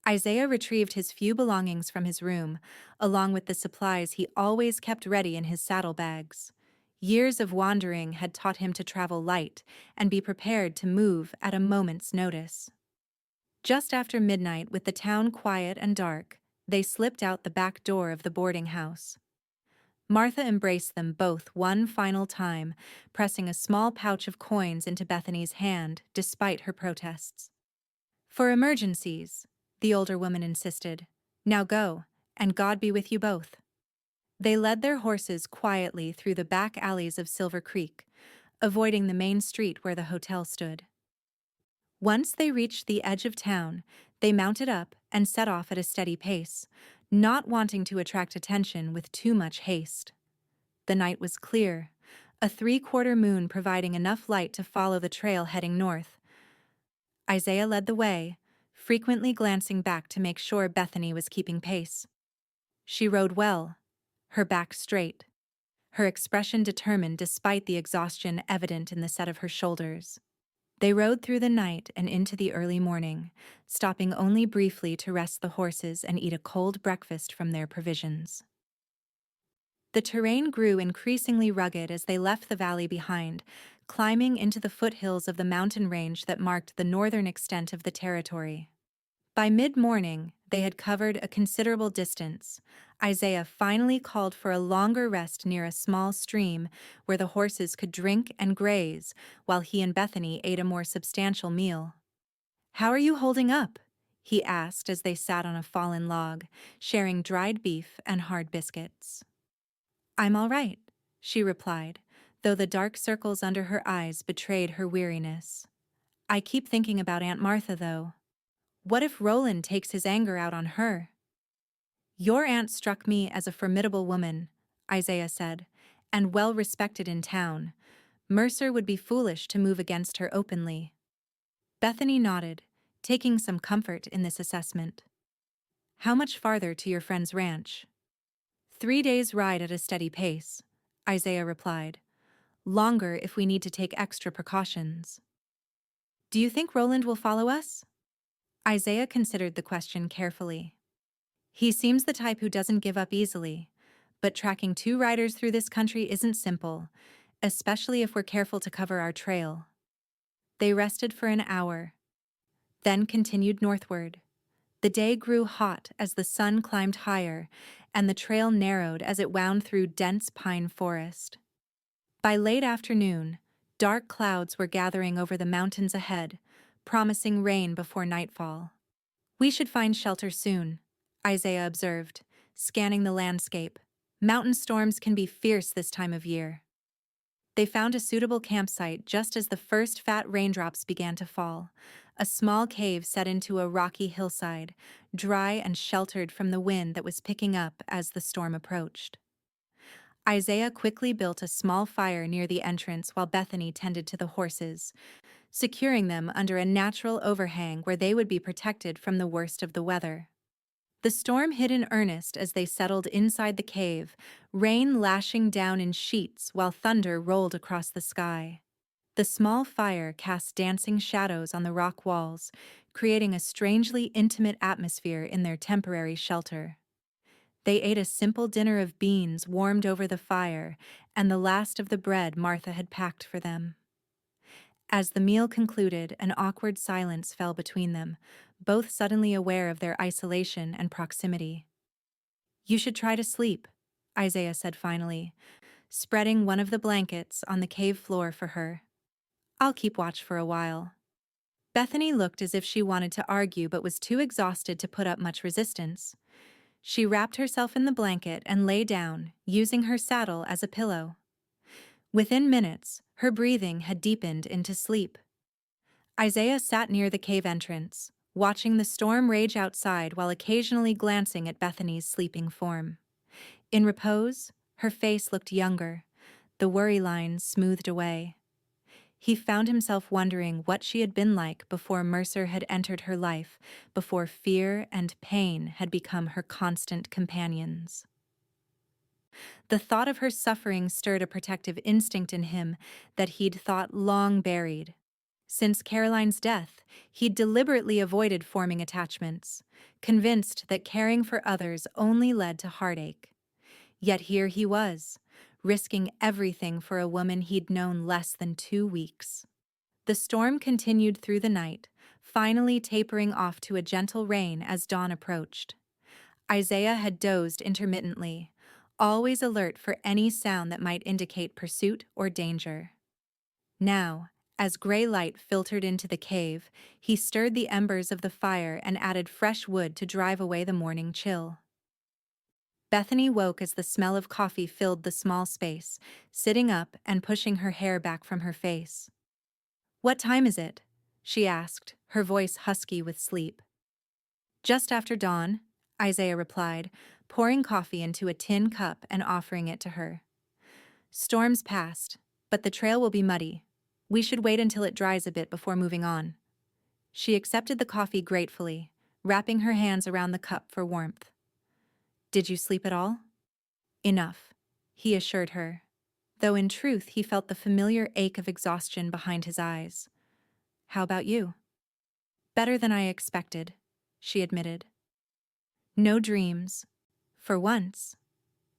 Isaiah retrieved his few belongings from his room, along with the supplies he always kept ready in his saddlebags. Years of wandering had taught him to travel light and be prepared to move at a moment's notice. Just after midnight, with the town quiet and dark, they slipped out the back door of the boarding house. Martha embraced them both one final time, pressing a small pouch of coins into Bethany's hand despite her protests. "For emergencies," the older woman insisted. "Now go, and God be with you both." They led their horses quietly through the back alleys of Silver Creek, avoiding the main street where the hotel stood. Once they reached the edge of town, they mounted up and set off at a steady pace, not wanting to attract attention with too much haste. The night was clear, a three-quarter moon providing enough light to follow the trail heading north. Isaiah led the way, frequently glancing back to make sure Bethany was keeping pace. She rode well, her back straight, her expression determined despite the exhaustion evident in the set of her shoulders. They rode through the night and into the early morning, stopping only briefly to rest the horses and eat a cold breakfast from their provisions. The terrain grew increasingly rugged as they left the valley behind, climbing into the foothills of the mountain range that marked the northern extent of the territory. By mid-morning, they had covered a considerable distance. Isaiah finally called for a longer rest near a small stream where the horses could drink and graze, while he and Bethany ate a more substantial meal. "How are you holding up?" he asked as they sat on a fallen log, sharing dried beef and hard biscuits. "I'm all right," she replied, though the dark circles under her eyes betrayed her weariness. "I keep thinking about Aunt Martha, though. What if Roland takes his anger out on her?" "Your aunt struck me as a formidable woman," Isaiah said, "and well respected in town. Mercer would be foolish to move against her openly." Bethany nodded, taking some comfort in this assessment. "How much farther to your friend's ranch?" 3 days' ride at a steady pace," Isaiah replied. "Longer if we need to take extra precautions." "Do you think Roland will follow us?" Isaiah considered the question carefully. "He seems the type who doesn't give up easily, but tracking 2 riders through this country isn't simple, especially if we're careful to cover our trail." They rested for an hour, then continued northward. The day grew hot as the sun climbed higher, and the trail narrowed as it wound through dense pine forest. By late afternoon, dark clouds were gathering over the mountains ahead, promising rain before nightfall. "We should find shelter soon," Isaiah observed, scanning the landscape. "Mountain storms can be fierce this time of year." They found a suitable campsite just as the first fat raindrops began to fall, a small cave set into a rocky hillside, dry and sheltered from the wind that was picking up as the storm approached. Isaiah quickly built a small fire near the entrance while Bethany tended to the horses, securing them under a natural overhang where they would be protected from the worst of the weather. The storm hit in earnest as they settled inside the cave, rain lashing down in sheets while thunder rolled across the sky. The small fire cast dancing shadows on the rock walls, creating a strangely intimate atmosphere in their temporary shelter. They ate a simple dinner of beans warmed over the fire and the last of the bread Martha had packed for them. As the meal concluded, an awkward silence fell between them, both suddenly aware of their isolation and proximity. "You should try to sleep," Isaiah said finally, spreading one of the blankets on the cave floor for her. "I'll keep watch for a while." Bethany looked as if she wanted to argue but was too exhausted to put up much resistance. She wrapped herself in the blanket and lay down, using her saddle as a pillow. Within minutes, her breathing had deepened into sleep. Isaiah sat near the cave entrance, watching the storm rage outside while occasionally glancing at Bethany's sleeping form. In repose, her face looked younger, the worry lines smoothed away. He found himself wondering what she had been like before Mercer had entered her life, before fear and pain had become her constant companions. The thought of her suffering stirred a protective instinct in him that he'd thought long buried. Since Caroline's death, he'd deliberately avoided forming attachments, convinced that caring for others only led to heartache. Yet here he was, risking everything for a woman he'd known less than 2 weeks. The storm continued through the night, finally tapering off to a gentle rain as dawn approached. Isaiah had dozed intermittently, always alert for any sound that might indicate pursuit or danger. Now, as gray light filtered into the cave, he stirred the embers of the fire and added fresh wood to drive away the morning chill. Bethany woke as the smell of coffee filled the small space, sitting up and pushing her hair back from her face. "What time is it?" she asked, her voice husky with sleep. "Just after dawn," Isaiah replied, pouring coffee into a tin cup and offering it to her. "Storm's passed, but the trail will be muddy. We should wait until it dries a bit before moving on." She accepted the coffee gratefully, wrapping her hands around the cup for warmth. "Did you sleep at all?" "Enough," he assured her, though in truth he felt the familiar ache of exhaustion behind his eyes. "How about you?" "Better than I expected," she admitted. No dreams. For once.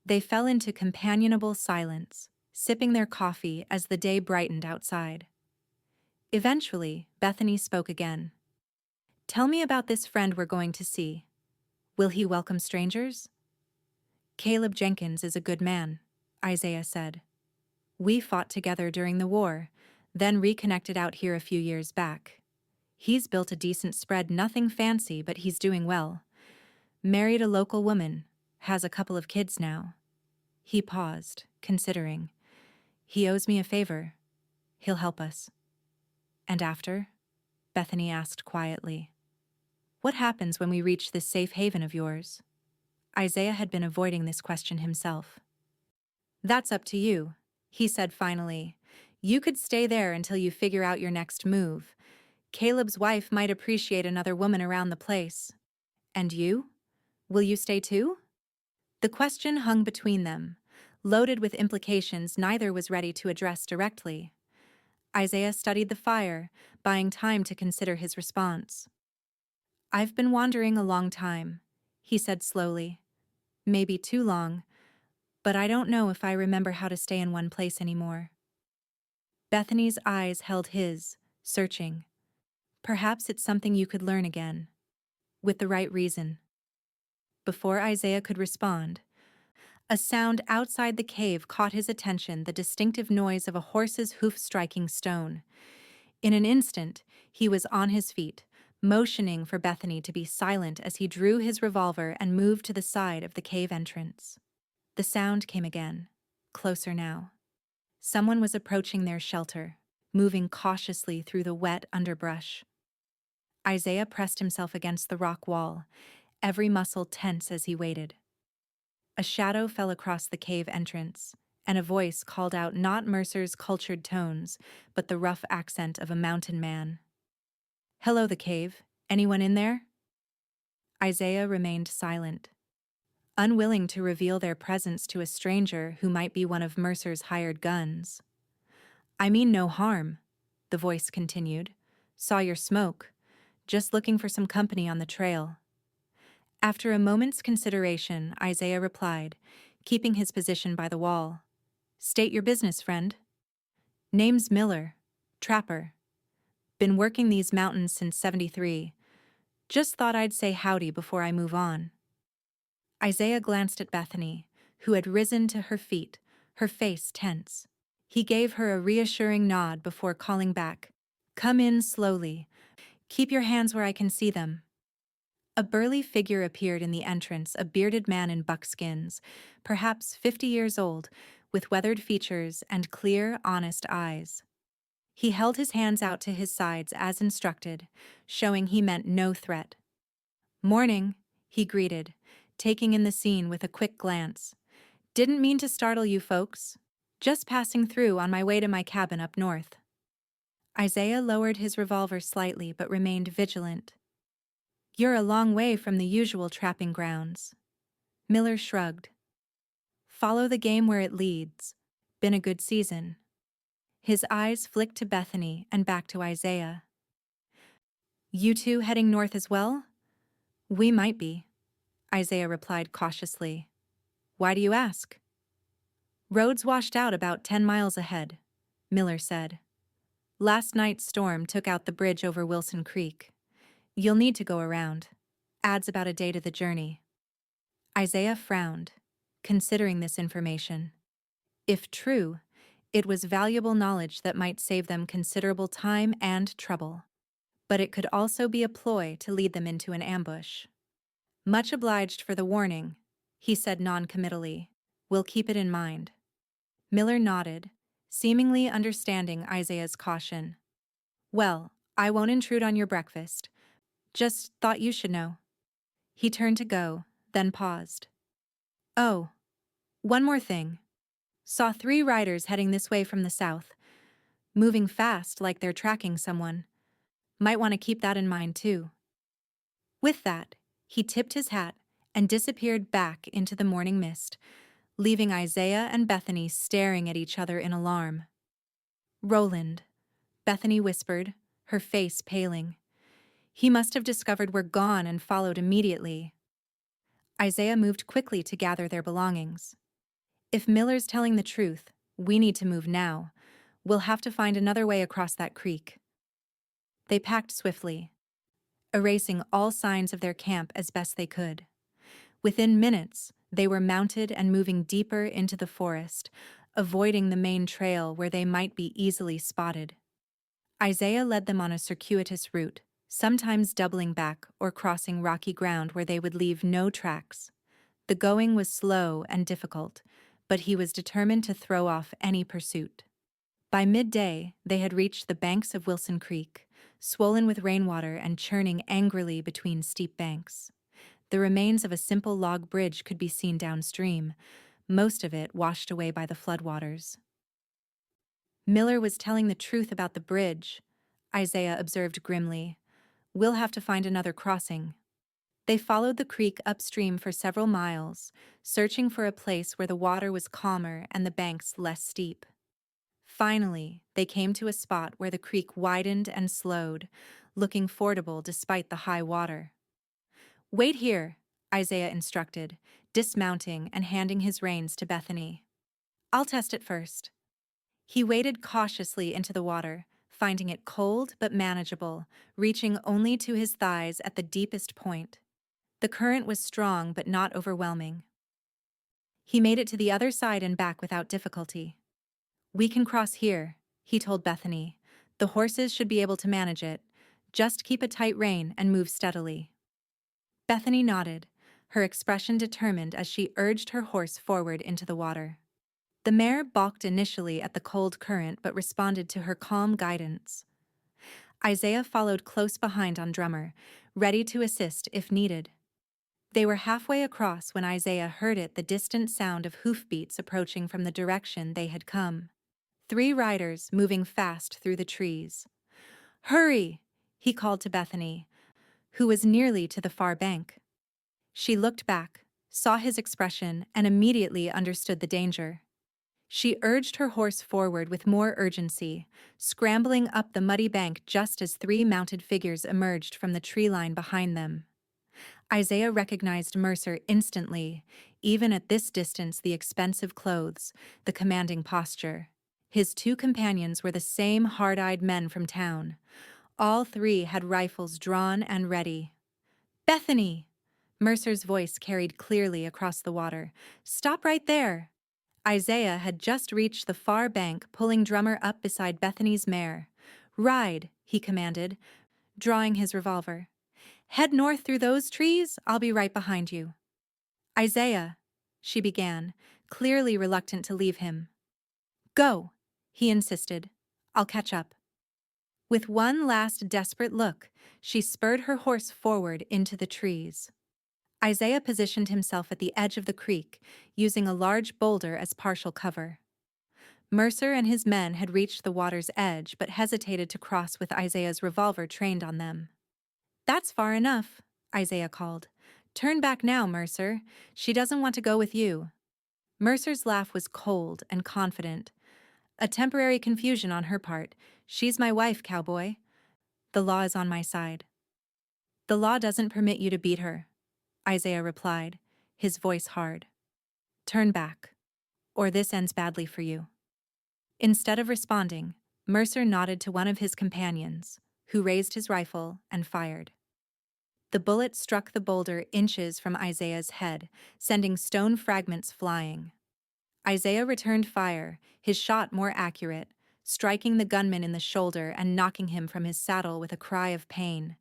They fell into companionable silence, sipping their coffee as the day brightened outside. Eventually, Bethany spoke again. "Tell me about this friend we're going to see. Will he welcome strangers?" "Caleb Jenkins is a good man," Isaiah said. "We fought together during the war, then reconnected out here a few years back. He's built a decent spread, nothing fancy, but he's doing well. Married a local woman, has a couple of kids now." He paused, considering. "He owes me a favor. He'll help us." "And after?" Bethany asked quietly. "What happens when we reach this safe haven of yours?" Isaiah had been avoiding this question himself. "That's up to you," he said finally. "You could stay there until you figure out your next move. Caleb's wife might appreciate another woman around the place. And you? Will you stay too?" The question hung between them, loaded with implications neither was ready to address directly. Isaiah studied the fire, buying time to consider his response. "I've been wandering a long time," he said slowly. "Maybe too long, but I don't know if I remember how to stay in one place anymore." Bethany's eyes held his, searching. "Perhaps it's something you could learn again. With the right reason." Before Isaiah could respond, a sound outside the cave caught his attention, the distinctive noise of a horse's hoof striking stone. In an instant, he was on his feet, motioning for Bethany to be silent as he drew his revolver and moved to the side of the cave entrance. The sound came again, closer now. Someone was approaching their shelter, moving cautiously through the wet underbrush. Isaiah pressed himself against the rock wall, every muscle tense as he waited. A shadow fell across the cave entrance, and a voice called out not Mercer's cultured tones, but the rough accent of a mountain man. "Hello, the cave. Anyone in there?" Isaiah remained silent, unwilling to reveal their presence to a stranger who might be one of Mercer's hired guns. "I mean no harm," the voice continued. "Saw your smoke. Just looking for some company on the trail." After a moment's consideration, Isaiah replied, keeping his position by the wall. "State your business, friend." "Name's Miller. Trapper. Been working these mountains since '73. Just thought I'd say howdy before I move on." Isaiah glanced at Bethany, who had risen to her feet, her face tense. He gave her a reassuring nod before calling back, "Come in slowly. Keep your hands where I can see them." A burly figure appeared in the entrance, a bearded man in buckskins, perhaps 50 years old, with weathered features and clear, honest eyes. He held his hands out to his sides as instructed, showing he meant no threat. "Morning," he greeted, taking in the scene with a quick glance. "Didn't mean to startle you folks. Just passing through on my way to my cabin up north." Isaiah lowered his revolver slightly but remained vigilant. "You're a long way from the usual trapping grounds." Miller shrugged. "Follow the game where it leads. Been a good season." His eyes flicked to Bethany and back to Isaiah. "You two heading north as well?" "We might be," Isaiah replied cautiously. "Why do you ask?" "Road's washed out about 10 miles ahead," Miller said. "Last night's storm took out the bridge over Wilson Creek. You'll need to go around. Adds about a day to the journey." Isaiah frowned, considering this information. If true, it was valuable knowledge that might save them considerable time and trouble. But it could also be a ploy to lead them into an ambush. Much obliged for the warning, he said non-committally. We'll keep it in mind. Miller nodded, seemingly understanding Isaiah's caution. Well, I won't intrude on your breakfast. Just thought you should know. He turned to go, then paused. Oh, one more thing. Saw 3 riders heading this way from the south, moving fast like they're tracking someone. Might want to keep that in mind too. With that, he tipped his hat and disappeared back into the morning mist, leaving Isaiah and Bethany staring at each other in alarm. Roland, Bethany whispered, her face paling. He must have discovered we're gone and followed immediately. Isaiah moved quickly to gather their belongings. If Miller's telling the truth, we need to move now. We'll have to find another way across that creek. They packed swiftly, erasing all signs of their camp as best they could. Within minutes, they were mounted and moving deeper into the forest, avoiding the main trail where they might be easily spotted. Isaiah led them on a circuitous route, sometimes doubling back or crossing rocky ground where they would leave no tracks. The going was slow and difficult, but he was determined to throw off any pursuit. By midday, they had reached the banks of Wilson Creek, swollen with rainwater and churning angrily between steep banks. The remains of a simple log bridge could be seen downstream, most of it washed away by the floodwaters. Miller was telling the truth about the bridge, Isaiah observed grimly. We'll have to find another crossing. They followed the creek upstream for several miles, searching for a place where the water was calmer and the banks less steep. Finally, they came to a spot where the creek widened and slowed, looking fordable despite the high water. Wait here, Isaiah instructed, dismounting and handing his reins to Bethany. I'll test it first. He waded cautiously into the water, finding it cold but manageable, reaching only to his thighs at the deepest point. The current was strong but not overwhelming. He made it to the other side and back without difficulty. We can cross here, he told Bethany. The horses should be able to manage it. Just keep a tight rein and move steadily. Bethany nodded, her expression determined as she urged her horse forward into the water. The mare balked initially at the cold current but responded to her calm guidance. Isaiah followed close behind on Drummer, ready to assist if needed. They were halfway across when Isaiah heard the distant sound of hoofbeats approaching from the direction they had come. 3 riders moving fast through the trees. Hurry, he called to Bethany, who was nearly to the far bank. She looked back, saw his expression, and immediately understood the danger. She urged her horse forward with more urgency, scrambling up the muddy bank just as 3 mounted figures emerged from the tree line behind them. Isaiah recognized Mercer instantly, even at this distance, the expensive clothes, the commanding posture. His 2 companions were the same hard-eyed men from town. All 3 had rifles drawn and ready. Bethany! Mercer's voice carried clearly across the water. Stop right there! Isaiah had just reached the far bank, pulling Drummer up beside Bethany's mare. Ride, he commanded, drawing his revolver. Head north through those trees, I'll be right behind you. Isaiah, she began, clearly reluctant to leave him. Go, he insisted. I'll catch up. With one last desperate look, she spurred her horse forward into the trees. Isaiah positioned himself at the edge of the creek, using a large boulder as partial cover. Mercer and his men had reached the water's edge but hesitated to cross with Isaiah's revolver trained on them. That's far enough, Isaiah called. Turn back now, Mercer. She doesn't want to go with you. Mercer's laugh was cold and confident. A temporary confusion on her part. She's my wife, Cowboy. The law is on my side. The law doesn't permit you to beat her, Isaiah replied, his voice hard. Turn back, or this ends badly for you. Instead of responding, Mercer nodded to one of his companions, who raised his rifle and fired. The bullet struck the boulder inches from Isaiah's head, sending stone fragments flying. Isaiah returned fire, his shot more accurate, striking the gunman in the shoulder and knocking him from his saddle with a cry of pain.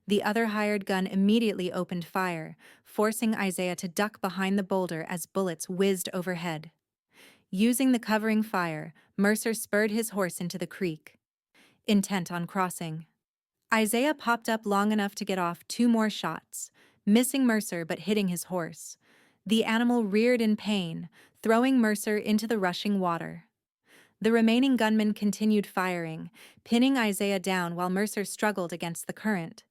The other hired gun immediately opened fire, forcing Isaiah to duck behind the boulder as bullets whizzed overhead. Using the covering fire, Mercer spurred his horse into the creek, intent on crossing. Isaiah popped up long enough to get off 2 more shots, missing Mercer but hitting his horse. The animal reared in pain, throwing Mercer into the rushing water. The remaining gunmen continued firing, pinning Isaiah down while Mercer struggled against the current.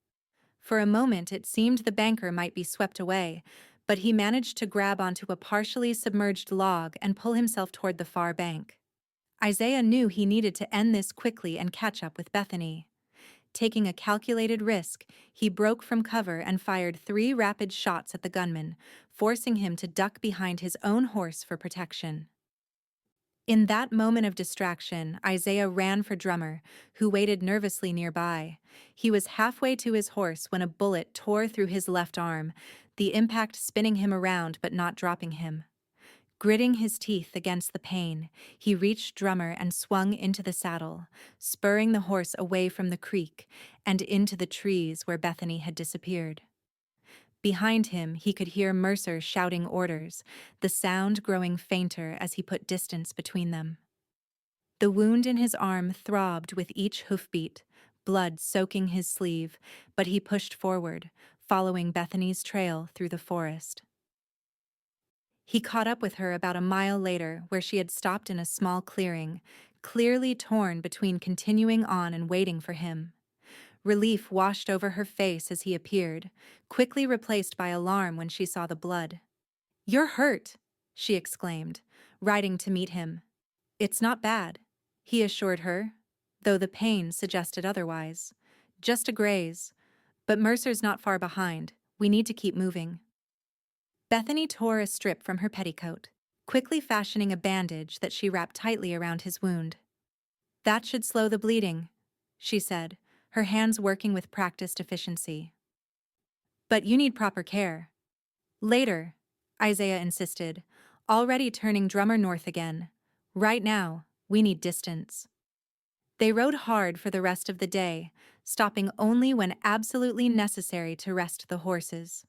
For a moment it seemed the banker might be swept away, but he managed to grab onto a partially submerged log and pull himself toward the far bank. Isaiah knew he needed to end this quickly and catch up with Bethany. Taking a calculated risk, he broke from cover and fired 3 rapid shots at the gunman, forcing him to duck behind his own horse for protection. In that moment of distraction, Isaiah ran for Drummer, who waited nervously nearby. He was halfway to his horse when a bullet tore through his left arm, the impact spinning him around but not dropping him. Gritting his teeth against the pain, he reached Drummer and swung into the saddle, spurring the horse away from the creek and into the trees where Bethany had disappeared. Behind him, he could hear Mercer shouting orders, the sound growing fainter as he put distance between them. The wound in his arm throbbed with each hoofbeat, blood soaking his sleeve, but he pushed forward, following Bethany's trail through the forest. He caught up with her about a mile later, where she had stopped in a small clearing, clearly torn between continuing on and waiting for him. Relief washed over her face as he appeared, quickly replaced by alarm when she saw the blood. "You're hurt," she exclaimed, riding to meet him. "It's not bad," he assured her, though the pain suggested otherwise. "Just a graze. But Mercer's not far behind. We need to keep moving." Bethany tore a strip from her petticoat, quickly fashioning a bandage that she wrapped tightly around his wound. "That should slow the bleeding," she said, her hands working with practiced efficiency. "But you need proper care." "Later," Isaiah insisted, already turning Drummer north again. "Right now, we need distance." They rode hard for the rest of the day, stopping only when absolutely necessary to rest the horses.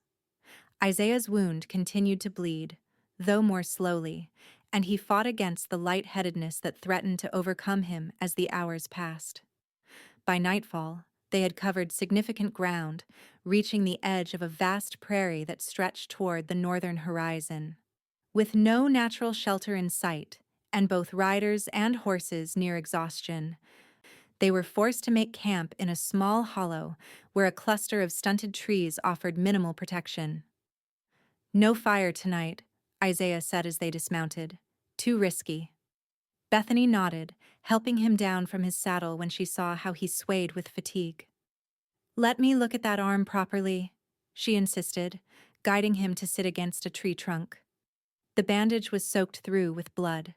Isaiah's wound continued to bleed, though more slowly, and he fought against the lightheadedness that threatened to overcome him as the hours passed. By nightfall, they had covered significant ground, reaching the edge of a vast prairie that stretched toward the northern horizon. With no natural shelter in sight, and both riders and horses near exhaustion, they were forced to make camp in a small hollow where a cluster of stunted trees offered minimal protection. "No fire tonight," Isaiah said as they dismounted. "Too risky." Bethany nodded, helping him down from his saddle when she saw how he swayed with fatigue. "Let me look at that arm properly," she insisted, guiding him to sit against a tree trunk. The bandage was soaked through with blood.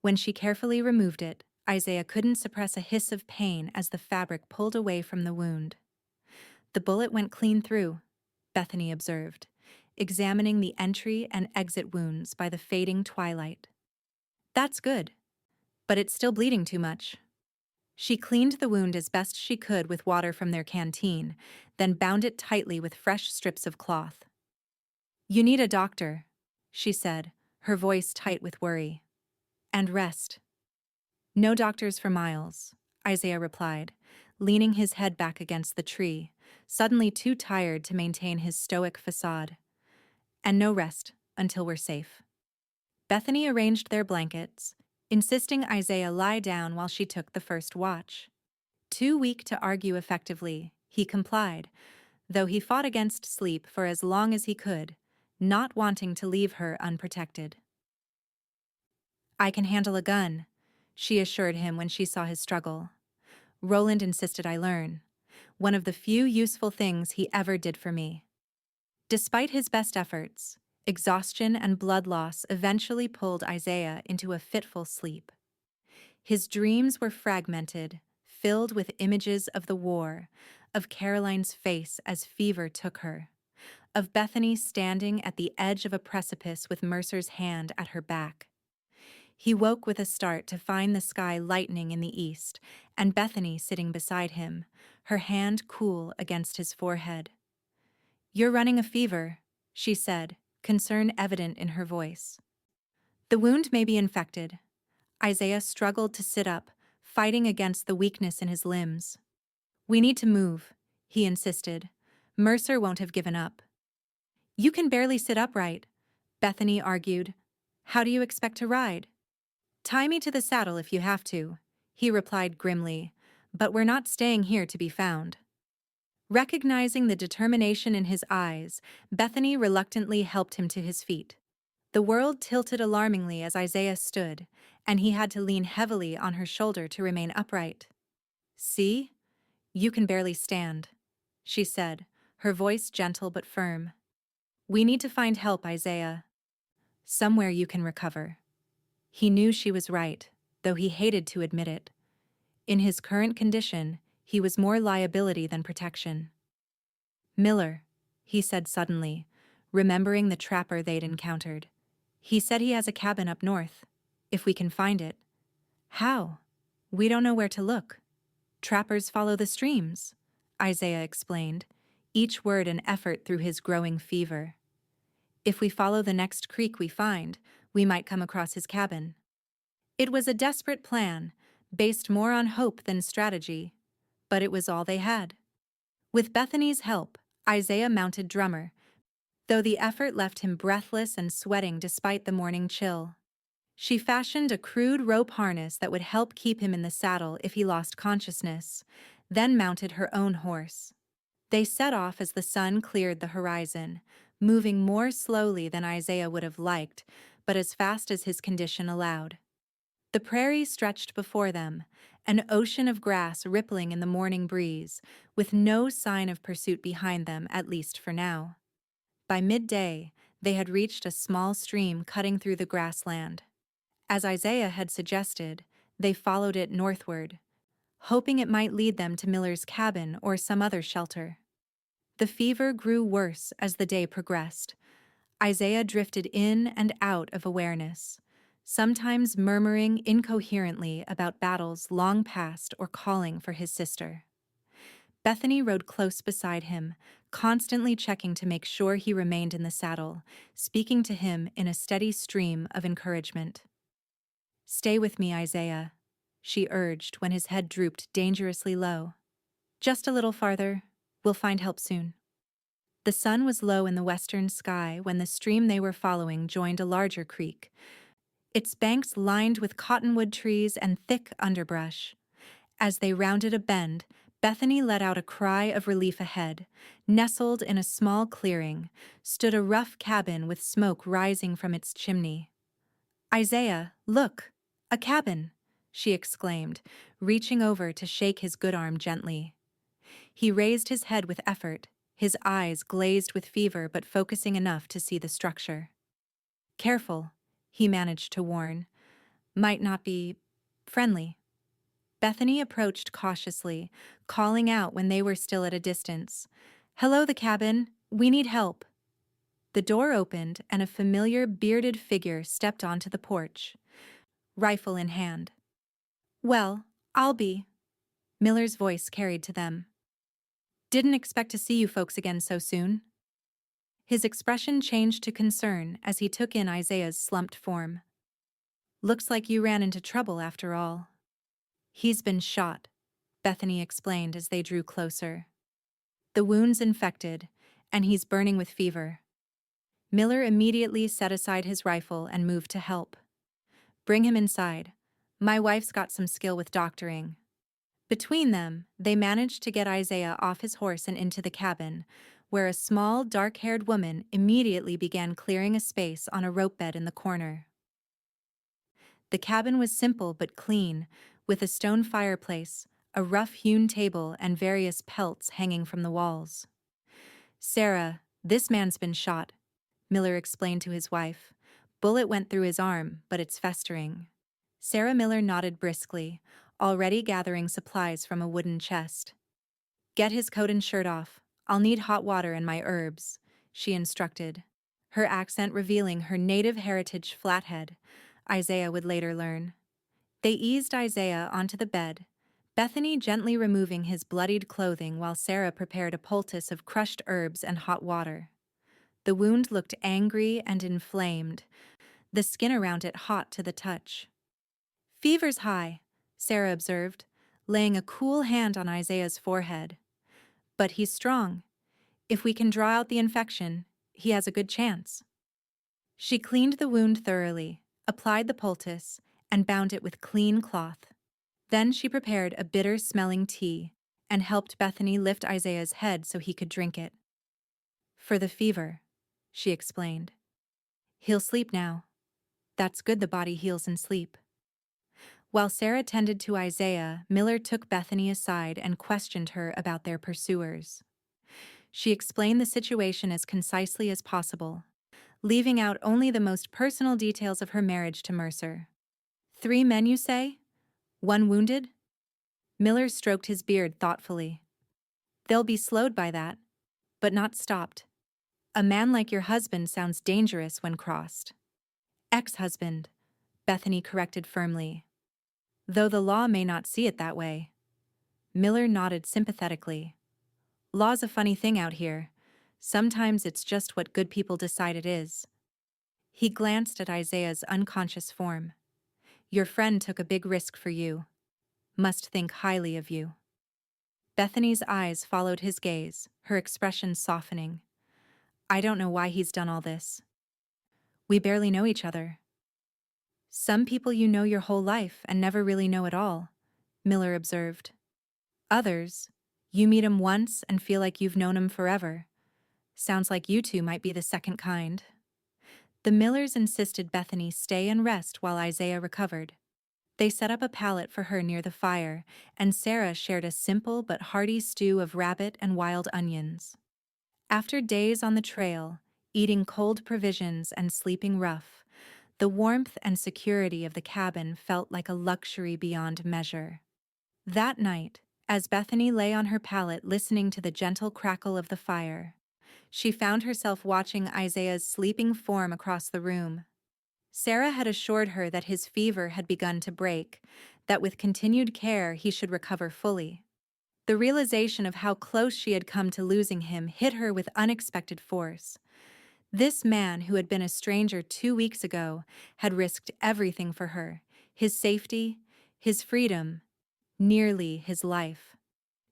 When she carefully removed it, Isaiah couldn't suppress a hiss of pain as the fabric pulled away from the wound. "The bullet went clean through," Bethany observed, examining the entry and exit wounds by the fading twilight. "That's good. But it's still bleeding too much." She cleaned the wound as best she could with water from their canteen, then bound it tightly with fresh strips of cloth. "You need a doctor," she said, her voice tight with worry. "And rest." "No doctors for miles," Isaiah replied, leaning his head back against the tree, suddenly too tired to maintain his stoic facade. "And no rest until we're safe." Bethany arranged their blankets, insisting Isaiah lie down while she took the first watch. Too weak to argue effectively, he complied, though he fought against sleep for as long as he could, not wanting to leave her unprotected. "I can handle a gun," she assured him when she saw his struggle. "Roland insisted I learn. One of the few useful things he ever did for me." Despite his best efforts, exhaustion and blood loss eventually pulled Isaiah into a fitful sleep. His dreams were fragmented, filled with images of the war, of Caroline's face as fever took her, of Bethany standing at the edge of a precipice with Mercer's hand at her back. He woke with a start to find the sky lightening in the east, and Bethany sitting beside him, her hand cool against his forehead. "You're running a fever," she said, concern evident in her voice. "The wound may be infected." Isaiah struggled to sit up, fighting against the weakness in his limbs. "We need to move," he insisted. "Mercer won't have given up." "You can barely sit upright," Bethany argued. "How do you expect to ride?" "Tie me to the saddle if you have to," he replied grimly, "but we're not staying here to be found." Recognizing the determination in his eyes, Bethany reluctantly helped him to his feet. The world tilted alarmingly as Isaiah stood, and he had to lean heavily on her shoulder to remain upright. "See? You can barely stand," she said, her voice gentle but firm. "We need to find help, Isaiah. Somewhere you can recover." He knew she was right, though he hated to admit it. In his current condition, he was more liability than protection. "Miller," he said suddenly, remembering the trapper they'd encountered. "He said he has a cabin up north, if we can find it." "How? We don't know where to look." "Trappers follow the streams," Isaiah explained, each word an effort through his growing fever. "If we follow the next creek we find, we might come across his cabin." It was a desperate plan, based more on hope than strategy, but it was all they had. With Bethany's help, Isaiah mounted Drummer, though the effort left him breathless and sweating despite the morning chill. She fashioned a crude rope harness that would help keep him in the saddle if he lost consciousness, then mounted her own horse. They set off as the sun cleared the horizon, moving more slowly than Isaiah would have liked, but as fast as his condition allowed. The prairie stretched before them, an ocean of grass rippling in the morning breeze, with no sign of pursuit behind them, at least for now. By midday, they had reached a small stream cutting through the grassland. As Isaiah had suggested, they followed it northward, hoping it might lead them to Miller's cabin or some other shelter. The fever grew worse as the day progressed. Isaiah drifted in and out of awareness, sometimes murmuring incoherently about battles long past or calling for his sister. Bethany rode close beside him, constantly checking to make sure he remained in the saddle, speaking to him in a steady stream of encouragement. "Stay with me, Isaiah," she urged when his head drooped dangerously low. "Just a little farther. We'll find help soon." The sun was low in the western sky when the stream they were following joined a larger creek, its banks lined with cottonwood trees and thick underbrush. As they rounded a bend, Bethany let out a cry of relief ahead. Nestled in a small clearing, stood a rough cabin with smoke rising from its chimney. "Isaiah, look! A cabin!" she exclaimed, reaching over to shake his good arm gently. He raised his head with effort, his eyes glazed with fever but focusing enough to see the structure. "Careful," he managed to warn. "Might not be friendly." Bethany approached cautiously, calling out when they were still at a distance. "Hello, the cabin. We need help." The door opened and a familiar bearded figure stepped onto the porch, rifle in hand. "Well, I'll be," Miller's voice carried to them. "Didn't expect to see you folks again so soon." His expression changed to concern as he took in Isaiah's slumped form. "Looks like you ran into trouble after all." "He's been shot," Bethany explained as they drew closer. "The wound's infected, and he's burning with fever." Miller immediately set aside his rifle and moved to help. "Bring him inside. My wife's got some skill with doctoring." Between them, they managed to get Isaiah off his horse and into the cabin, where a small, dark-haired woman immediately began clearing a space on a rope bed in the corner. The cabin was simple but clean, with a stone fireplace, a rough-hewn table, and various pelts hanging from the walls. "Sarah, this man's been shot," Miller explained to his wife. "Bullet went through his arm, but it's festering." Sarah Miller nodded briskly, already gathering supplies from a wooden chest. Get his coat and shirt off. I'll need hot water and my herbs, she instructed, her accent revealing her native heritage flathead, Isaiah would later learn. They eased Isaiah onto the bed, Bethany gently removing his bloodied clothing while Sarah prepared a poultice of crushed herbs and hot water. The wound looked angry and inflamed, the skin around it hot to the touch. Fever's high, Sarah observed, laying a cool hand on Isaiah's forehead. But he's strong. If we can draw out the infection, he has a good chance. She cleaned the wound thoroughly, applied the poultice, and bound it with clean cloth. Then she prepared a bitter-smelling tea and helped Bethany lift Isaiah's head so he could drink it. For the fever, she explained. He'll sleep now. That's good, the body heals in sleep. While Sarah tended to Isaiah, Miller took Bethany aside and questioned her about their pursuers. She explained the situation as concisely as possible, leaving out only the most personal details of her marriage to Mercer. 3 men, you say? 1 wounded? Miller stroked his beard thoughtfully. They'll be slowed by that, but not stopped. A man like your husband sounds dangerous when crossed. Ex-husband, Bethany corrected firmly. Though the law may not see it that way. Miller nodded sympathetically. Law's a funny thing out here. Sometimes it's just what good people decide it is. He glanced at Isaiah's unconscious form. Your friend took a big risk for you. Must think highly of you. Bethany's eyes followed his gaze, her expression softening. I don't know why he's done all this. We barely know each other. Some people you know your whole life and never really know at all, Miller observed. Others, you meet 'em once and feel like you've known 'em forever. Sounds like you two might be the second kind. The Millers insisted Bethany stay and rest while Isaiah recovered. They set up a pallet for her near the fire, and Sarah shared a simple but hearty stew of rabbit and wild onions. After days on the trail, eating cold provisions and sleeping rough, the warmth and security of the cabin felt like a luxury beyond measure. That night, as Bethany lay on her pallet listening to the gentle crackle of the fire, she found herself watching Isaiah's sleeping form across the room. Sarah had assured her that his fever had begun to break, that with continued care he should recover fully. The realization of how close she had come to losing him hit her with unexpected force. This man, who had been a stranger 2 weeks ago, had risked everything for her, his safety, his freedom, nearly his life.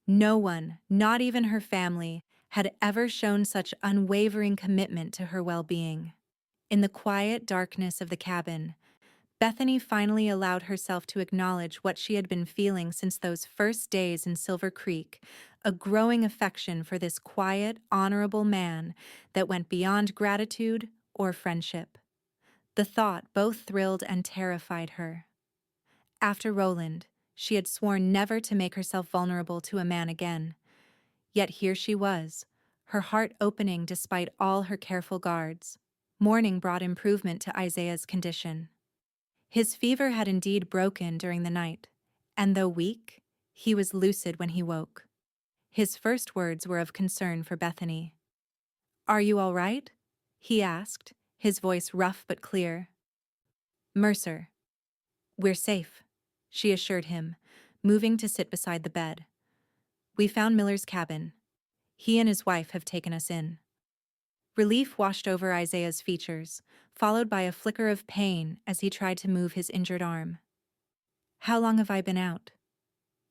No one, not even her family, had ever shown such unwavering commitment to her well-being. In the quiet darkness of the cabin, Bethany finally allowed herself to acknowledge what she had been feeling since those first days in Silver Creek, a growing affection for this quiet, honorable man that went beyond gratitude or friendship. The thought both thrilled and terrified her. After Roland, she had sworn never to make herself vulnerable to a man again. Yet here she was, her heart opening despite all her careful guards. Morning brought improvement to Isaiah's condition. His fever had indeed broken during the night, and though weak, he was lucid when he woke. His first words were of concern for Bethany. Are you all right? He asked, his voice rough but clear. Mercer. We're safe, she assured him, moving to sit beside the bed. We found Miller's cabin. He and his wife have taken us in. Relief washed over Isaiah's features, followed by a flicker of pain as he tried to move his injured arm. How long have I been out?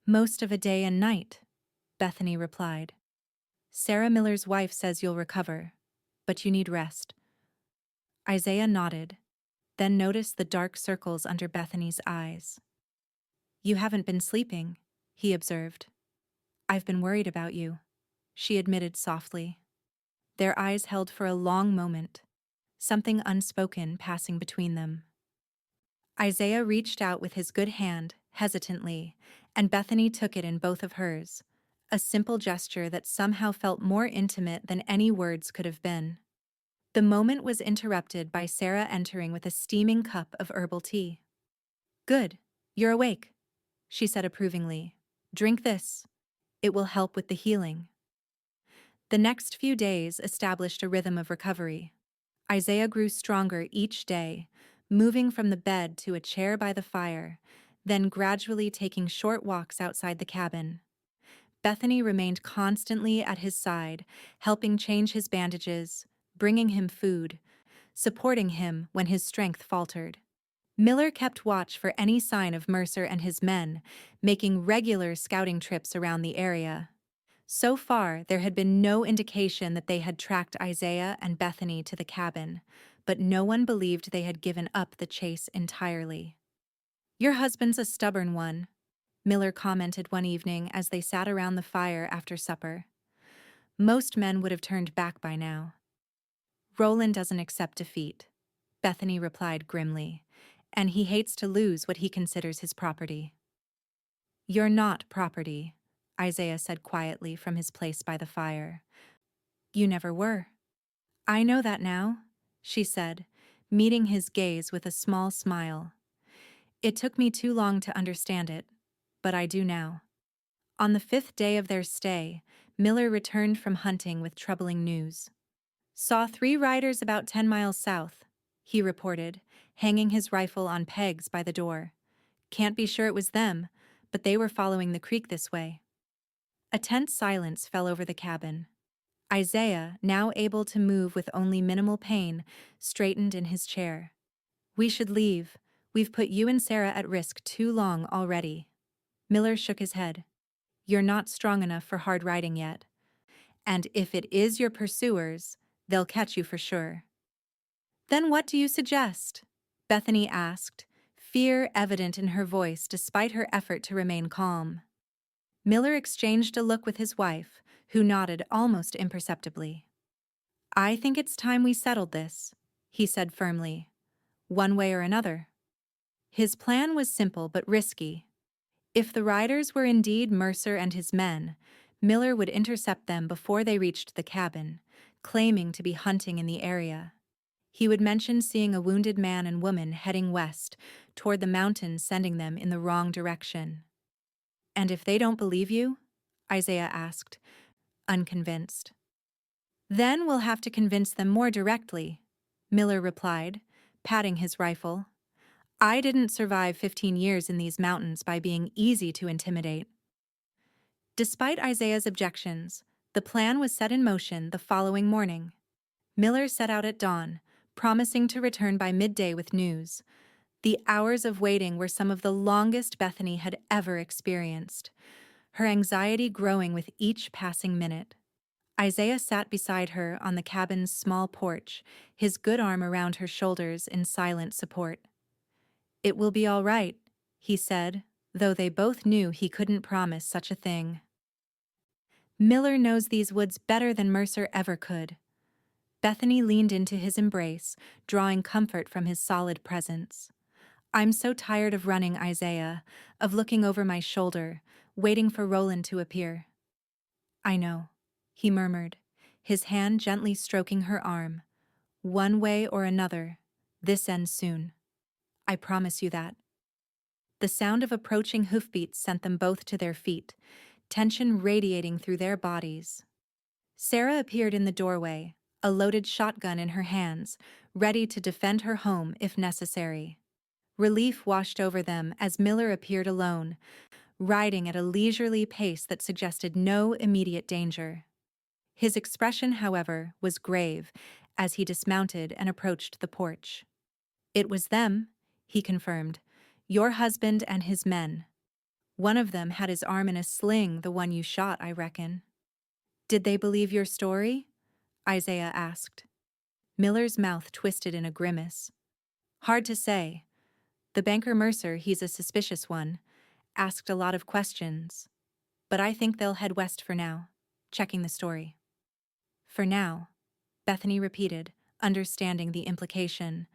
Most of a day and night, Bethany replied. Sarah Miller's wife says you'll recover, but you need rest. Isaiah nodded, then noticed the dark circles under Bethany's eyes. You haven't been sleeping, he observed. I've been worried about you, she admitted softly. Their eyes held for a long moment, something unspoken passing between them. Isaiah reached out with his good hand, hesitantly, and Bethany took it in both of hers, a simple gesture that somehow felt more intimate than any words could have been. The moment was interrupted by Sarah entering with a steaming cup of herbal tea. Good, you're awake, she said approvingly. Drink this. It will help with the healing. The next few days established a rhythm of recovery. Isaiah grew stronger each day, moving from the bed to a chair by the fire, then gradually taking short walks outside the cabin. Bethany remained constantly at his side, helping change his bandages, bringing him food, supporting him when his strength faltered. Miller kept watch for any sign of Mercer and his men, making regular scouting trips around the area. So far, there had been no indication that they had tracked Isaiah and Bethany to the cabin, but no one believed they had given up the chase entirely. "Your husband's a stubborn one," Miller commented one evening as they sat around the fire after supper. "Most men would have turned back by now." "Roland doesn't accept defeat," Bethany replied grimly, "and he hates to lose what he considers his property." "You're not property," Isaiah said quietly from his place by the fire. "You never were." "I know that now," she said, meeting his gaze with a small smile. "It took me too long to understand it, but I do now." On the 5th day of their stay, Miller returned from hunting with troubling news. "Saw 3 riders about 10 miles south," he reported, hanging his rifle on pegs by the door. "Can't be sure it was them, but they were following the creek this way." A tense silence fell over the cabin. Isaiah, now able to move with only minimal pain, straightened in his chair. "We should leave. We've put you and Sarah at risk too long already." Miller shook his head. "You're not strong enough for hard riding yet. And if it is your pursuers, they'll catch you for sure." "Then what do you suggest?" Bethany asked, fear evident in her voice despite her effort to remain calm. Miller exchanged a look with his wife, who nodded almost imperceptibly. "I think it's time we settled this," he said firmly. "One way or another." His plan was simple but risky. If the riders were indeed Mercer and his men, Miller would intercept them before they reached the cabin, claiming to be hunting in the area. He would mention seeing a wounded man and woman heading west, toward the mountains, sending them in the wrong direction. "And if they don't believe you?" Isaiah asked, unconvinced. "Then we'll have to convince them more directly," Miller replied, patting his rifle. "I didn't survive 15 years in these mountains by being easy to intimidate." Despite Isaiah's objections, the plan was set in motion the following morning. Miller set out at dawn, promising to return by midday with news. The hours of waiting were some of the longest Bethany had ever experienced, her anxiety growing with each passing minute. Isaiah sat beside her on the cabin's small porch, his good arm around her shoulders in silent support. "It will be all right," he said, though they both knew he couldn't promise such a thing. "Miller knows these woods better than Mercer ever could." Bethany leaned into his embrace, drawing comfort from his solid presence. "I'm so tired of running, Isaiah, of looking over my shoulder, waiting for Roland to appear." "I know," he murmured, his hand gently stroking her arm. "One way or another, this ends soon. I promise you that." The sound of approaching hoofbeats sent them both to their feet, tension radiating through their bodies. Sarah appeared in the doorway, a loaded shotgun in her hands, ready to defend her home if necessary. Relief washed over them as Miller appeared alone, riding at a leisurely pace that suggested no immediate danger. His expression, however, was grave as he dismounted and approached the porch. "It was them," he confirmed, "your husband and his men. One of them had his arm in a sling, the one you shot, I reckon." "Did they believe your story?" Isaiah asked. Miller's mouth twisted in a grimace. "Hard to say. The banker Mercer, he's a suspicious one, asked a lot of questions. But I think they'll head west for now, checking the story." "For now," Bethany repeated, understanding the implication.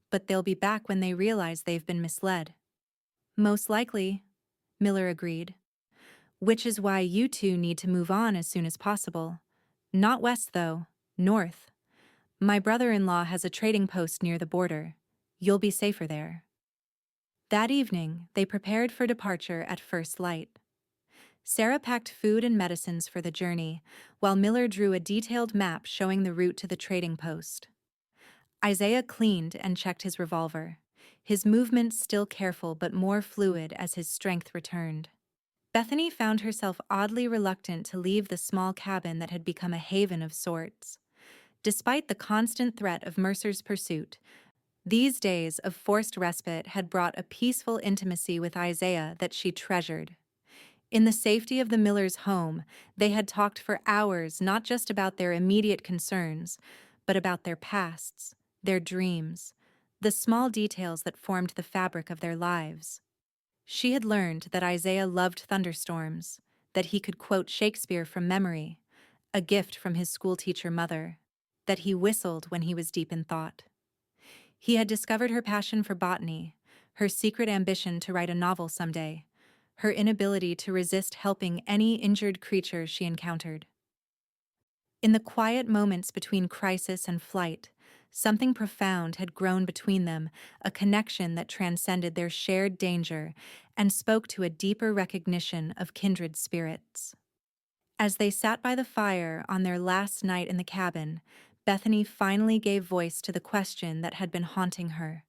"But they'll be back when they realize they've been misled." "Most likely," Miller agreed. "Which is why you two need to move on as soon as possible. Not west, though, north. My brother-in-law has a trading post near the border. You'll be safer there." That evening, they prepared for departure at first light. Sarah packed food and medicines for the journey, while Miller drew a detailed map showing the route to the trading post. Isaiah cleaned and checked his revolver, his movements still careful but more fluid as his strength returned. Bethany found herself oddly reluctant to leave the small cabin that had become a haven of sorts. Despite the constant threat of Mercer's pursuit, these days of forced respite had brought a peaceful intimacy with Isaiah that she treasured. In the safety of the Millers' home, they had talked for hours not just about their immediate concerns, but about their pasts, their dreams, the small details that formed the fabric of their lives. She had learned that Isaiah loved thunderstorms, that he could quote Shakespeare from memory, a gift from his schoolteacher mother, that he whistled when he was deep in thought. He had discovered her passion for botany, her secret ambition to write a novel someday, her inability to resist helping any injured creature she encountered. In the quiet moments between crisis and flight, something profound had grown between them, a connection that transcended their shared danger and spoke to a deeper recognition of kindred spirits. As they sat by the fire on their last night in the cabin, Bethany finally gave voice to the question that had been haunting her.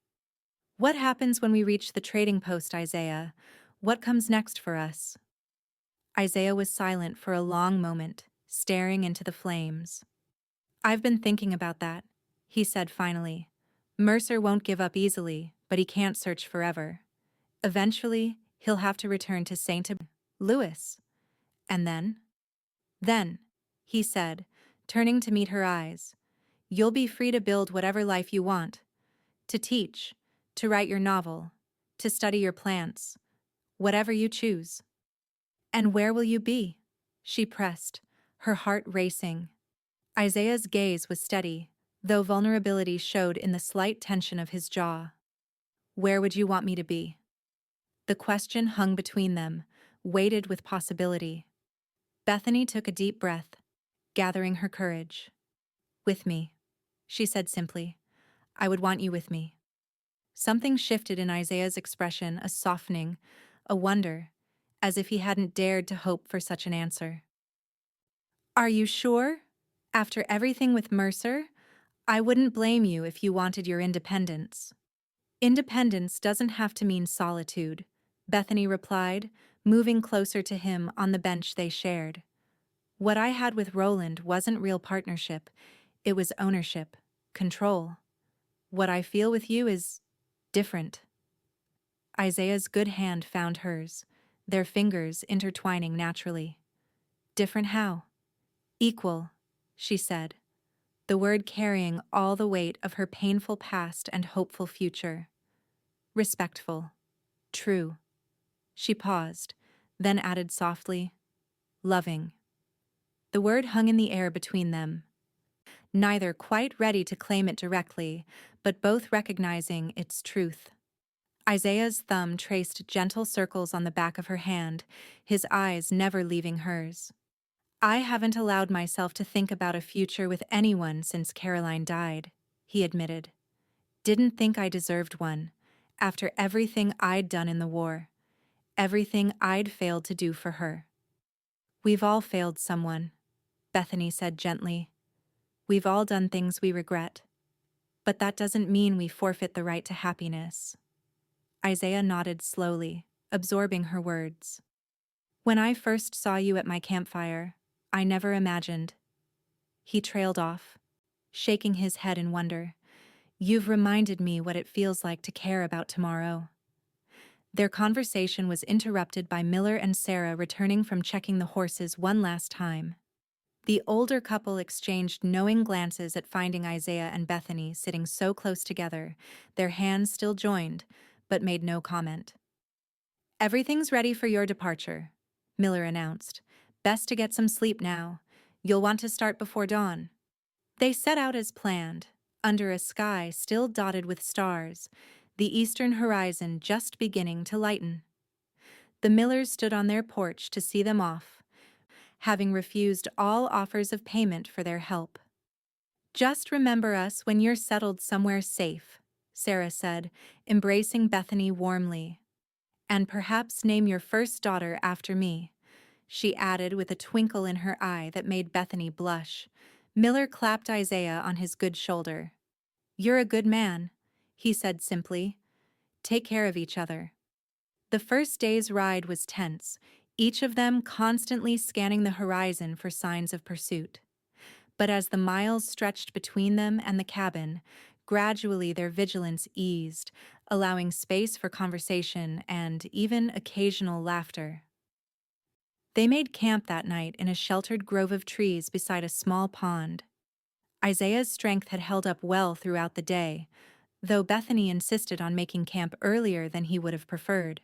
"What happens when we reach the trading post, Isaiah? What comes next for us?" Isaiah was silent for a long moment, staring into the flames. "I've been thinking about that," he said finally. "Mercer won't give up easily, but he can't search forever. Eventually, he'll have to return to St. Louis. And then?" "Then," he said, turning to meet her eyes, "you'll be free to build whatever life you want. To teach, to write your novel, to study your plants, whatever you choose." "And where will you be?" she pressed, her heart racing. Isaiah's gaze was steady, though vulnerability showed in the slight tension of his jaw. "Where would you want me to be?" The question hung between them, weighted with possibility. Bethany took a deep breath, gathering her courage. "With me," she said simply. "I would want you with me." Something shifted in Isaiah's expression, a softening, a wonder, as if he hadn't dared to hope for such an answer. "Are you sure? After everything with Mercer, I wouldn't blame you if you wanted your independence." "Independence doesn't have to mean solitude," Bethany replied, moving closer to him on the bench they shared. "What I had with Roland wasn't real partnership, it was ownership, control. What I feel with you is different." Isaiah's good hand found hers, their fingers intertwining naturally. "Different how?" "Equal," she said, the word carrying all the weight of her painful past and hopeful future. "Respectful. True." She paused, then added softly, "Loving." The word hung in the air between them, neither quite ready to claim it directly, but both recognizing its truth. Isaiah's thumb traced gentle circles on the back of her hand, his eyes never leaving hers. "I haven't allowed myself to think about a future with anyone since Caroline died," he admitted. "Didn't think I deserved one, after everything I'd done in the war, everything I'd failed to do for her." "We've all failed someone," Bethany said gently. "We've all done things we regret. But that doesn't mean we forfeit the right to happiness." Isaiah nodded slowly, absorbing her words. "When I first saw you at my campfire, I never imagined." He trailed off, shaking his head in wonder. "You've reminded me what it feels like to care about tomorrow." Their conversation was interrupted by Miller and Sarah returning from checking the horses one last time. The older couple exchanged knowing glances at finding Isaiah and Bethany sitting so close together, their hands still joined, but made no comment. "Everything's ready for your departure," Miller announced. "Best to get some sleep now. You'll want to start before dawn." They set out as planned, under a sky still dotted with stars, the eastern horizon just beginning to lighten. The Millers stood on their porch to see them off, having refused all offers of payment for their help. "Just remember us when you're settled somewhere safe," Sarah said, embracing Bethany warmly. "And perhaps name your first daughter after me. she added with a twinkle in her eye that made Bethany blush. Miller clapped Isaiah on his good shoulder. "You're a good man," he said simply. "Take care of each other." The first day's ride was tense, each of them constantly scanning the horizon for signs of pursuit. But as the miles stretched between them and the cabin, gradually their vigilance eased, allowing space for conversation and even occasional laughter. They made camp that night in a sheltered grove of trees beside a small pond. Isaiah's strength had held up well throughout the day, though Bethany insisted on making camp earlier than he would have preferred,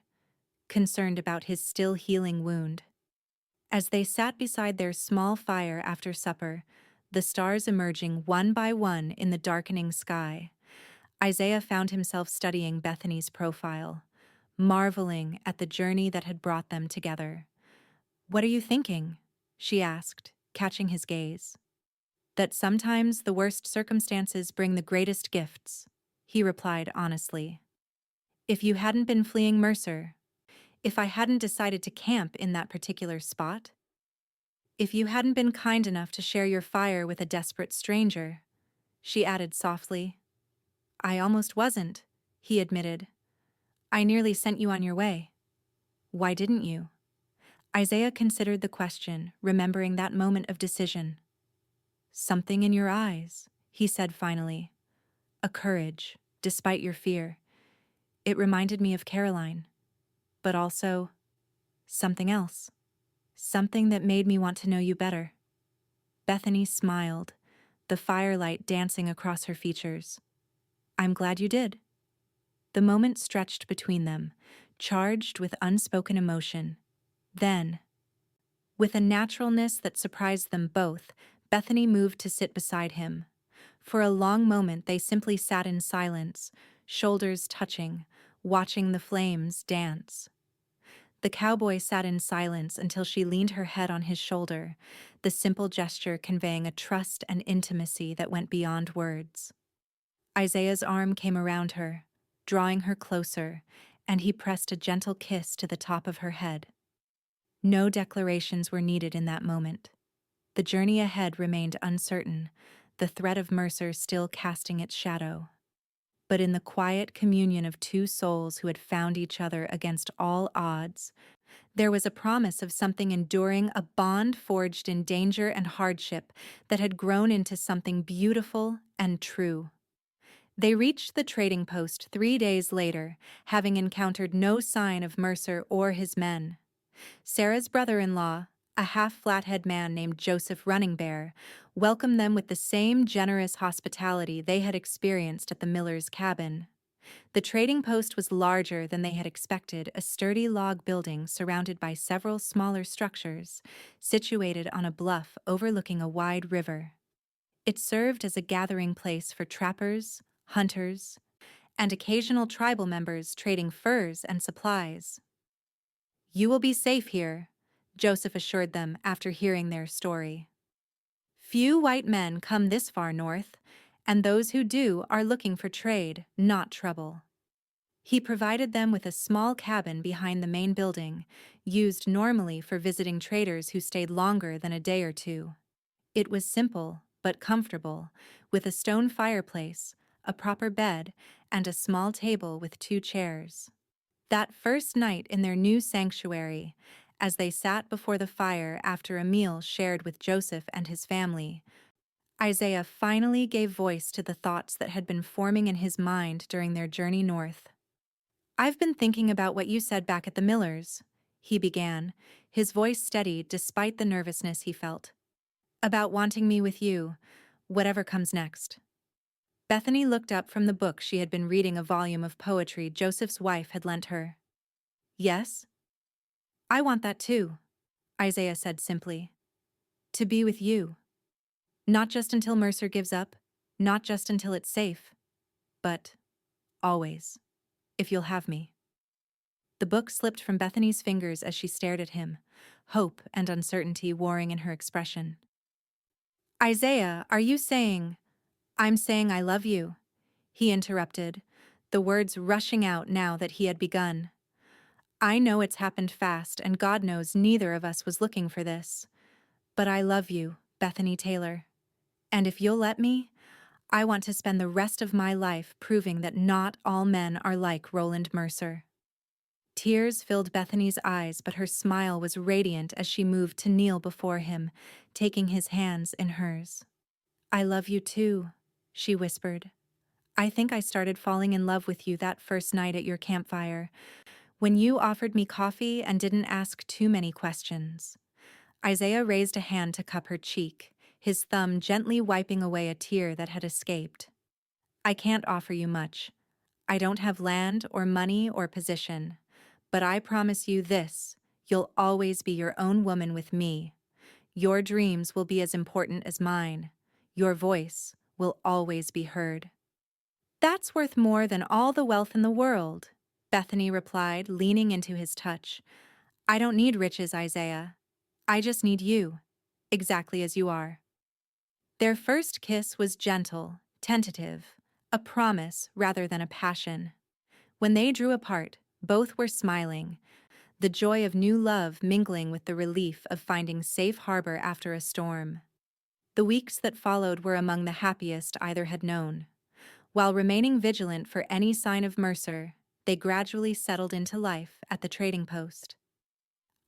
concerned about his still healing wound. As they sat beside their small fire after supper, the stars emerging one by one in the darkening sky, Isaiah found himself studying Bethany's profile, marveling at the journey that had brought them together. "What are you thinking?" she asked, catching his gaze. "That sometimes the worst circumstances bring the greatest gifts," he replied honestly. "If you hadn't been fleeing Mercer, if I hadn't decided to camp in that particular spot, if you hadn't been kind enough to share your fire with a desperate stranger," she added softly. "I almost wasn't," he admitted. "I nearly sent you on your way." "Why didn't you?" Isaiah considered the question, remembering that moment of decision. "Something in your eyes," he said finally. "A courage, despite your fear. It reminded me of Caroline. But also, something else. Something that made me want to know you better." Bethany smiled, the firelight dancing across her features. "I'm glad you did." The moment stretched between them, charged with unspoken emotion. Then, with a naturalness that surprised them both, Bethany moved to sit beside him. For a long moment they simply sat in silence, shoulders touching, watching the flames dance. The cowboy sat in silence until she leaned her head on his shoulder, the simple gesture conveying a trust and intimacy that went beyond words. Isaiah's arm came around her, drawing her closer, and he pressed a gentle kiss to the top of her head. No declarations were needed in that moment. The journey ahead remained uncertain, the threat of Mercer still casting its shadow. But in the quiet communion of two souls who had found each other against all odds, there was a promise of something enduring, a bond forged in danger and hardship that had grown into something beautiful and true. They reached the trading post 3 days later, having encountered no sign of Mercer or his men. Sarah's brother-in-law, a half-flathead man named Joseph Running Bear, welcomed them with the same generous hospitality they had experienced at the miller's cabin. The trading post was larger than they had expected, a sturdy log building surrounded by several smaller structures, situated on a bluff overlooking a wide river. It served as a gathering place for trappers, hunters, and occasional tribal members trading furs and supplies. "You will be safe here," Joseph assured them after hearing their story. "Few white men come this far north, and those who do are looking for trade, not trouble." He provided them with a small cabin behind the main building, used normally for visiting traders who stayed longer than a day or two. It was simple, but comfortable, with a stone fireplace, a proper bed, and a small table with 2 chairs. That first night in their new sanctuary, as they sat before the fire after a meal shared with Joseph and his family, Isaiah finally gave voice to the thoughts that had been forming in his mind during their journey north. "I've been thinking about what you said back at the miller's," he began, his voice steady despite the nervousness he felt. "About wanting me with you, whatever comes next." Bethany looked up from the book she had been reading, a volume of poetry Joseph's wife had lent her. "Yes? I want that too," Isaiah said simply. "To be with you. Not just until Mercer gives up, not just until it's safe, but always, if you'll have me." The book slipped from Bethany's fingers as she stared at him, hope and uncertainty warring in her expression. "Isaiah, are you saying—" "I'm saying I love you," he interrupted, the words rushing out now that he had begun. I know it's happened fast, and God knows neither of us was looking for this. But I love you, Bethany Taylor. And if you'll let me, I want to spend the rest of my life proving that not all men are like Roland Mercer. Tears filled Bethany's eyes, but her smile was radiant as she moved to kneel before him, taking his hands in hers. I love you too, she whispered. I think I started falling in love with you that first night at your campfire, when you offered me coffee and didn't ask too many questions. Isaiah raised a hand to cup her cheek, his thumb gently wiping away a tear that had escaped. I can't offer you much. I don't have land or money or position. But I promise you this, you'll always be your own woman with me. Your dreams will be as important as mine. Your voice will always be heard. That's worth more than all the wealth in the world, Bethany replied, leaning into his touch. I don't need riches, Isaiah. I just need you, exactly as you are. Their first kiss was gentle, tentative, a promise rather than a passion. When they drew apart, both were smiling, the joy of new love mingling with the relief of finding safe harbor after a storm. The weeks that followed were among the happiest either had known. While remaining vigilant for any sign of Mercer, they gradually settled into life at the trading post.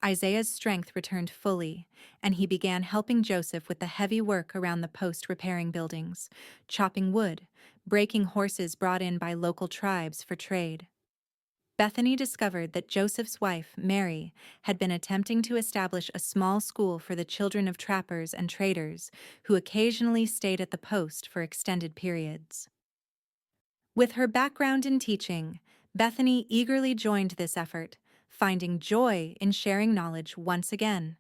Isaiah's strength returned fully, and he began helping Joseph with the heavy work around the post repairing buildings, chopping wood, breaking horses brought in by local tribes for trade. Bethany discovered that Joseph's wife, Mary, had been attempting to establish a small school for the children of trappers and traders who occasionally stayed at the post for extended periods. With her background in teaching, Bethany eagerly joined this effort, finding joy in sharing knowledge once again.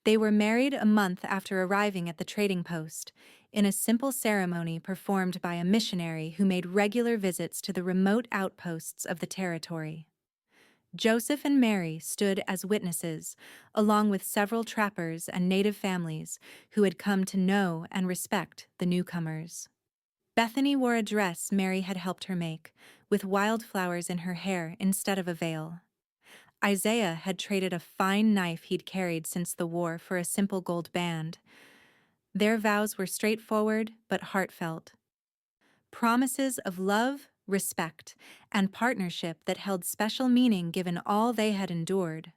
They were married a month after arriving at the trading post, in a simple ceremony performed by a missionary who made regular visits to the remote outposts of the territory. Joseph and Mary stood as witnesses, along with several trappers and native families who had come to know and respect the newcomers. Bethany wore a dress Mary had helped her make, with wildflowers in her hair instead of a veil. Isaiah had traded a fine knife he'd carried since the war for a simple gold band. Their vows were straightforward but heartfelt. Promises of love, respect, and partnership that held special meaning given all they had endured.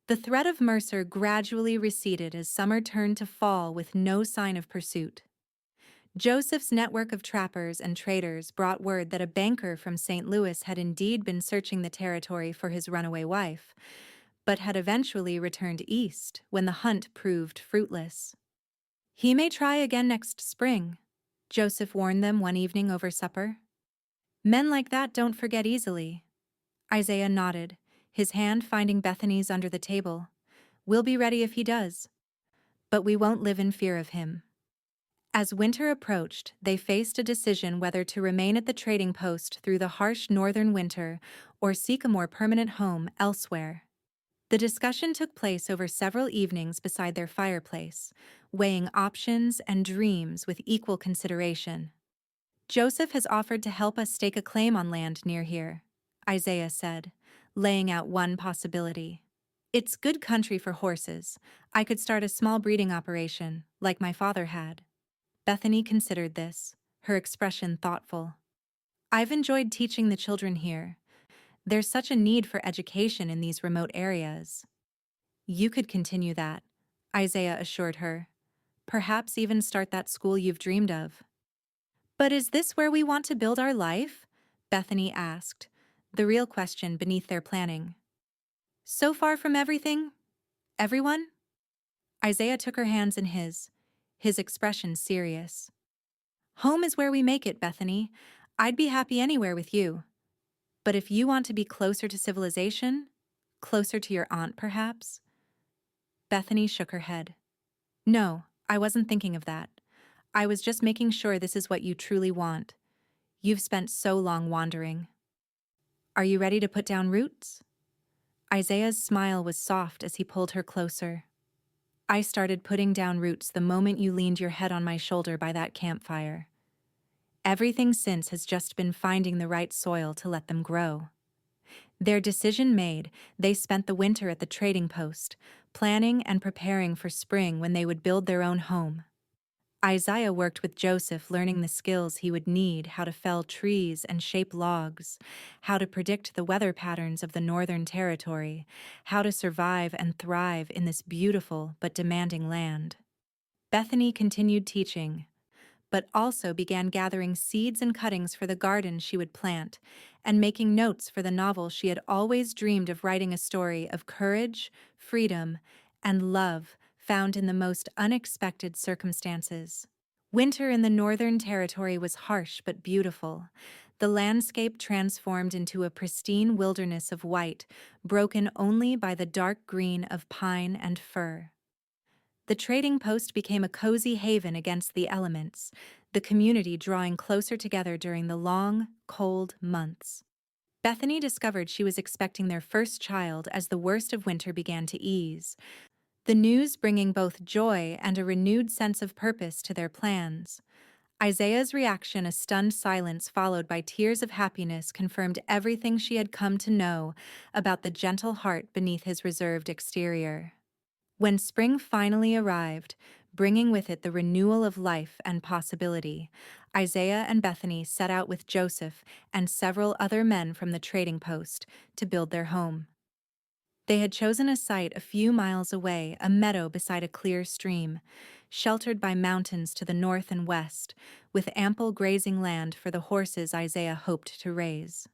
The threat of Mercer gradually receded as summer turned to fall with no sign of pursuit. Joseph's network of trappers and traders brought word that a banker from St. Louis had indeed been searching the territory for his runaway wife, but had eventually returned east when the hunt proved fruitless. He may try again next spring, Joseph warned them one evening over supper. Men like that don't forget easily. Isaiah nodded, his hand finding Bethany's under the table. We'll be ready if he does. But we won't live in fear of him. As winter approached, they faced a decision whether to remain at the trading post through the harsh northern winter or seek a more permanent home elsewhere. The discussion took place over several evenings beside their fireplace, weighing options and dreams with equal consideration. Joseph has offered to help us stake a claim on land near here, Isaiah said, laying out one possibility. It's good country for horses. I could start a small breeding operation, like my father had. Bethany considered this, her expression thoughtful. I've enjoyed teaching the children here. There's such a need for education in these remote areas. You could continue that, Isaiah assured her. Perhaps even start that school you've dreamed of. But is this where we want to build our life? Bethany asked, the real question beneath their planning. So far from everything? Everyone? Isaiah took her hands in his expression serious. Home is where we make it, Bethany. I'd be happy anywhere with you. But if you want to be closer to civilization, closer to your aunt perhaps? Bethany shook her head. No, I wasn't thinking of that. I was just making sure this is what you truly want. You've spent so long wandering. Are you ready to put down roots? Isaiah's smile was soft as he pulled her closer. I started putting down roots the moment you leaned your head on my shoulder by that campfire. Everything since has just been finding the right soil to let them grow. Their decision made, they spent the winter at the trading post, planning and preparing for spring when they would build their own home. Isaiah worked with Joseph, learning the skills he would need: how to fell trees and shape logs, how to predict the weather patterns of the Northern Territory, how to survive and thrive in this beautiful but demanding land. Bethany continued teaching, but also began gathering seeds and cuttings for the garden she would plant, and making notes for the novel she had always dreamed of: writing a story of courage, freedom, and love found in the most unexpected circumstances. Winter in the Northern Territory was harsh but beautiful. The landscape transformed into a pristine wilderness of white, broken only by the dark green of pine and fir. The trading post became a cozy haven against the elements, the community drawing closer together during the long, cold months. Bethany discovered she was expecting their first child as the worst of winter began to ease, the news bringing both joy and a renewed sense of purpose to their plans. Isaiah's reaction, a stunned silence followed by tears of happiness, confirmed everything she had come to know about the gentle heart beneath his reserved exterior. When spring finally arrived, bringing with it the renewal of life and possibility, Isaiah and Bethany set out with Joseph and several other men from the trading post to build their home. They had chosen a site a few miles away, a meadow beside a clear stream, sheltered by mountains to the north and west, with ample grazing land for the horses Isaiah hoped to raise.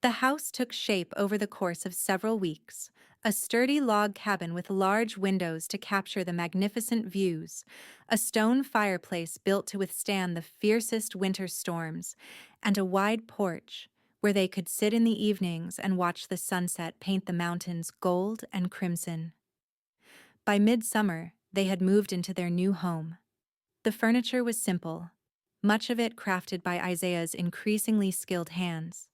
The house took shape over the course of several weeks, a sturdy log cabin with large windows to capture the magnificent views, a stone fireplace built to withstand the fiercest winter storms, and a wide porch where they could sit in the evenings and watch the sunset paint the mountains gold and crimson. By midsummer, they had moved into their new home. The furniture was simple, much of it crafted by Isaiah's increasingly skilled hands.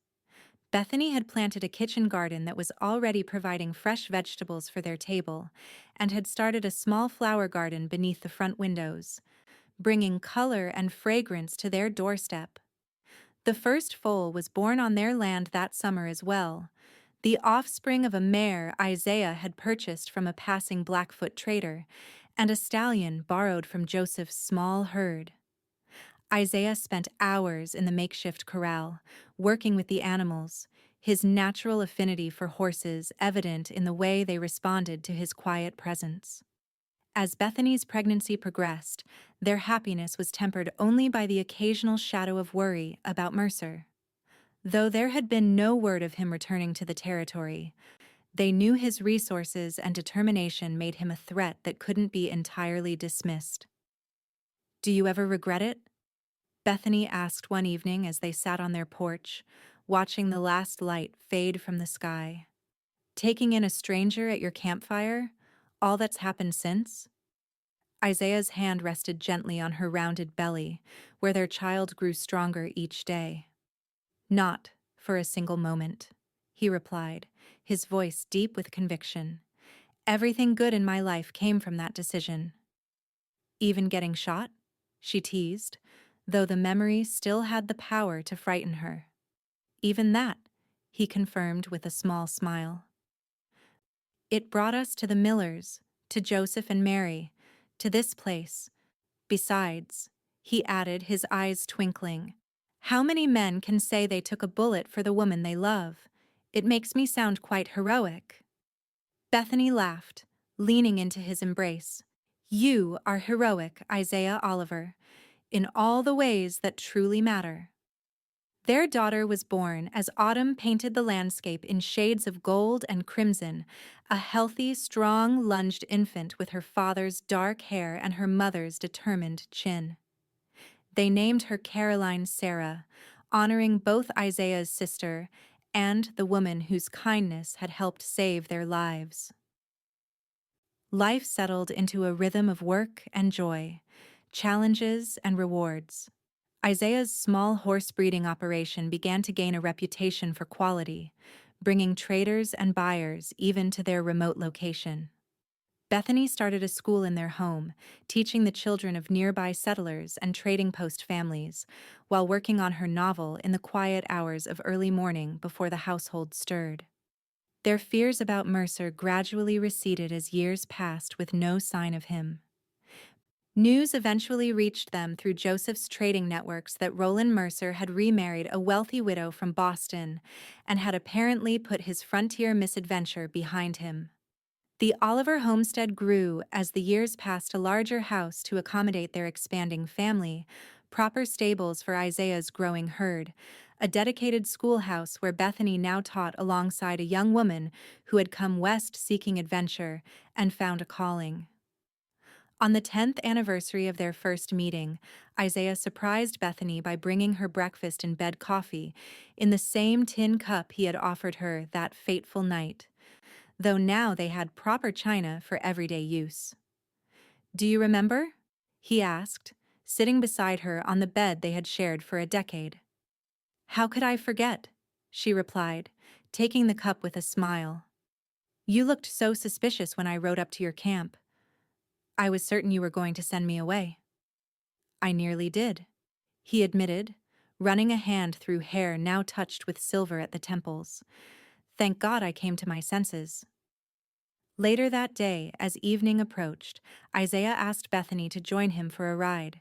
Bethany had planted a kitchen garden that was already providing fresh vegetables for their table, and had started a small flower garden beneath the front windows, bringing color and fragrance to their doorstep. The first foal was born on their land that summer as well, the offspring of a mare Isaiah had purchased from a passing Blackfoot trader, and a stallion borrowed from Joseph's small herd. Isaiah spent hours in the makeshift corral, working with the animals, his natural affinity for horses evident in the way they responded to his quiet presence. As Bethany's pregnancy progressed, their happiness was tempered only by the occasional shadow of worry about Mercer. Though there had been no word of him returning to the territory, they knew his resources and determination made him a threat that couldn't be entirely dismissed. "Do you ever regret it?" Bethany asked one evening as they sat on their porch, watching the last light fade from the sky. "Taking in a stranger at your campfire? All that's happened since?" Isaiah's hand rested gently on her rounded belly, where their child grew stronger each day. "Not for a single moment," he replied, his voice deep with conviction. "Everything good in my life came from that decision." "Even getting shot?" she teased, though the memory still had the power to frighten her. "Even that," he confirmed with a small smile. "It brought us to the Millers, to Joseph and Mary, to this place. Besides," he added, his eyes twinkling, "how many men can say they took a bullet for the woman they love? It makes me sound quite heroic." Bethany laughed, leaning into his embrace. "You are heroic, Isaiah Oliver, in all the ways that truly matter." Their daughter was born as autumn painted the landscape in shades of gold and crimson, a healthy, strong, lunged infant with her father's dark hair and her mother's determined chin. They named her Caroline Sarah, honoring both Isaiah's sister and the woman whose kindness had helped save their lives. Life settled into a rhythm of work and joy, challenges and rewards. Isaiah's small horse breeding operation began to gain a reputation for quality, bringing traders and buyers even to their remote location. Bethany started a school in their home, teaching the children of nearby settlers and trading post families, while working on her novel in the quiet hours of early morning before the household stirred. Their fears about Mercer gradually receded as years passed with no sign of him. News eventually reached them through Joseph's trading networks that Roland Mercer had remarried a wealthy widow from Boston and had apparently put his frontier misadventure behind him. The Oliver homestead grew as the years passed, a larger house to accommodate their expanding family, proper stables for Isaiah's growing herd, a dedicated schoolhouse where Bethany now taught alongside a young woman who had come west seeking adventure and found a calling. On the 10th anniversary of their first meeting, Isaiah surprised Bethany by bringing her breakfast in bed coffee in the same tin cup he had offered her that fateful night, though now they had proper china for everyday use. "Do you remember?" he asked, sitting beside her on the bed they had shared for a decade. "How could I forget?" she replied, taking the cup with a smile. "You looked so suspicious when I rode up to your camp. I was certain you were going to send me away." "I nearly did," he admitted, running a hand through hair now touched with silver at the temples. "Thank God I came to my senses." Later that day, as evening approached, Isaiah asked Bethany to join him for a ride.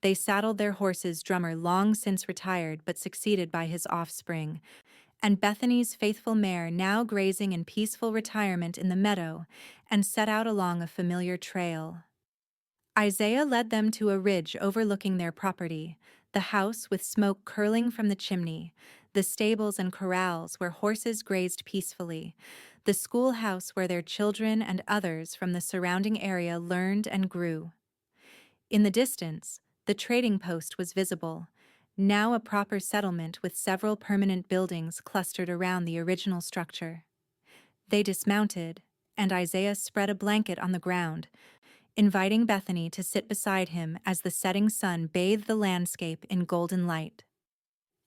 They saddled their horses, Drummer long since retired but succeeded by his offspring, and Bethany's faithful mare now grazing in peaceful retirement in the meadow, and set out along a familiar trail. Isaiah led them to a ridge overlooking their property, the house with smoke curling from the chimney, the stables and corrals where horses grazed peacefully, the schoolhouse where their children and others from the surrounding area learned and grew. In the distance, the trading post was visible, now a proper settlement with several permanent buildings clustered around the original structure. They dismounted, and Isaiah spread a blanket on the ground, inviting Bethany to sit beside him as the setting sun bathed the landscape in golden light.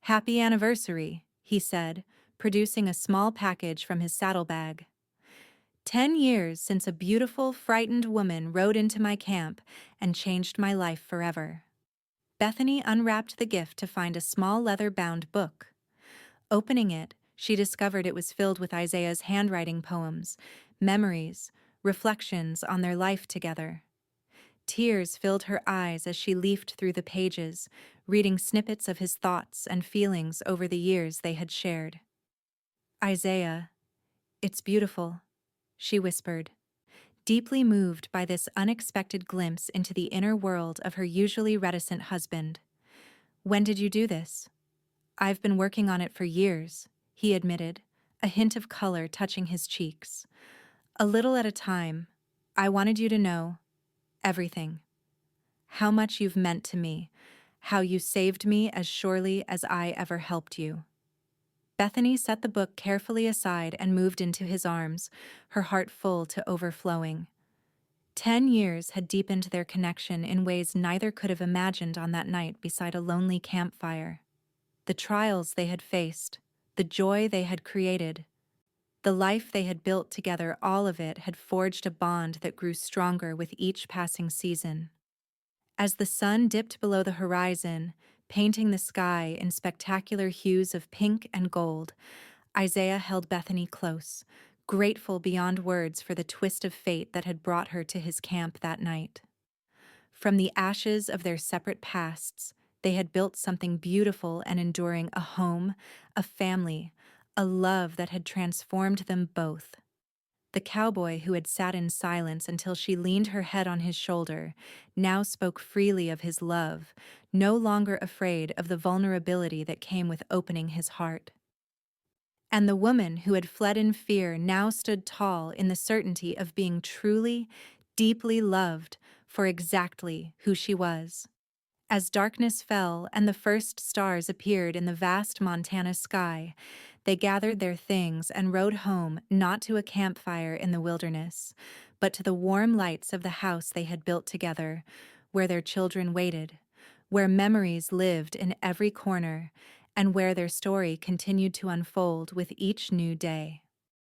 "Happy anniversary," he said, producing a small package from his saddlebag. 10 years since a beautiful, frightened woman rode into my camp and changed my life forever." Bethany unwrapped the gift to find a small leather-bound book. Opening it, she discovered it was filled with Isaiah's handwriting poems, memories, reflections on their life together. Tears filled her eyes as she leafed through the pages, reading snippets of his thoughts and feelings over the years they had shared. "Isaiah, it's beautiful," she whispered, deeply moved by this unexpected glimpse into the inner world of her usually reticent husband. "When did you do this?" "I've been working on it for years," he admitted, a hint of color touching his cheeks. "A little at a time. I wanted you to know everything. How much you've meant to me, how you saved me as surely as I ever helped you." Bethany set the book carefully aside and moved into his arms, her heart full to overflowing. 10 years had deepened their connection in ways neither could have imagined on that night beside a lonely campfire. The trials they had faced, the joy they had created, the life they had built together, all of it had forged a bond that grew stronger with each passing season. As the sun dipped below the horizon, painting the sky in spectacular hues of pink and gold, Isaiah held Bethany close, grateful beyond words for the twist of fate that had brought her to his camp that night. From the ashes of their separate pasts, they had built something beautiful and enduring, a home, a family, a love that had transformed them both. The cowboy who had sat in silence until she leaned her head on his shoulder now spoke freely of his love, no longer afraid of the vulnerability that came with opening his heart. And the woman who had fled in fear now stood tall in the certainty of being truly, deeply loved for exactly who she was. As darkness fell and the first stars appeared in the vast Montana sky, they gathered their things and rode home, not to a campfire in the wilderness, but to the warm lights of the house they had built together, where their children waited, where memories lived in every corner, and where their story continued to unfold with each new day.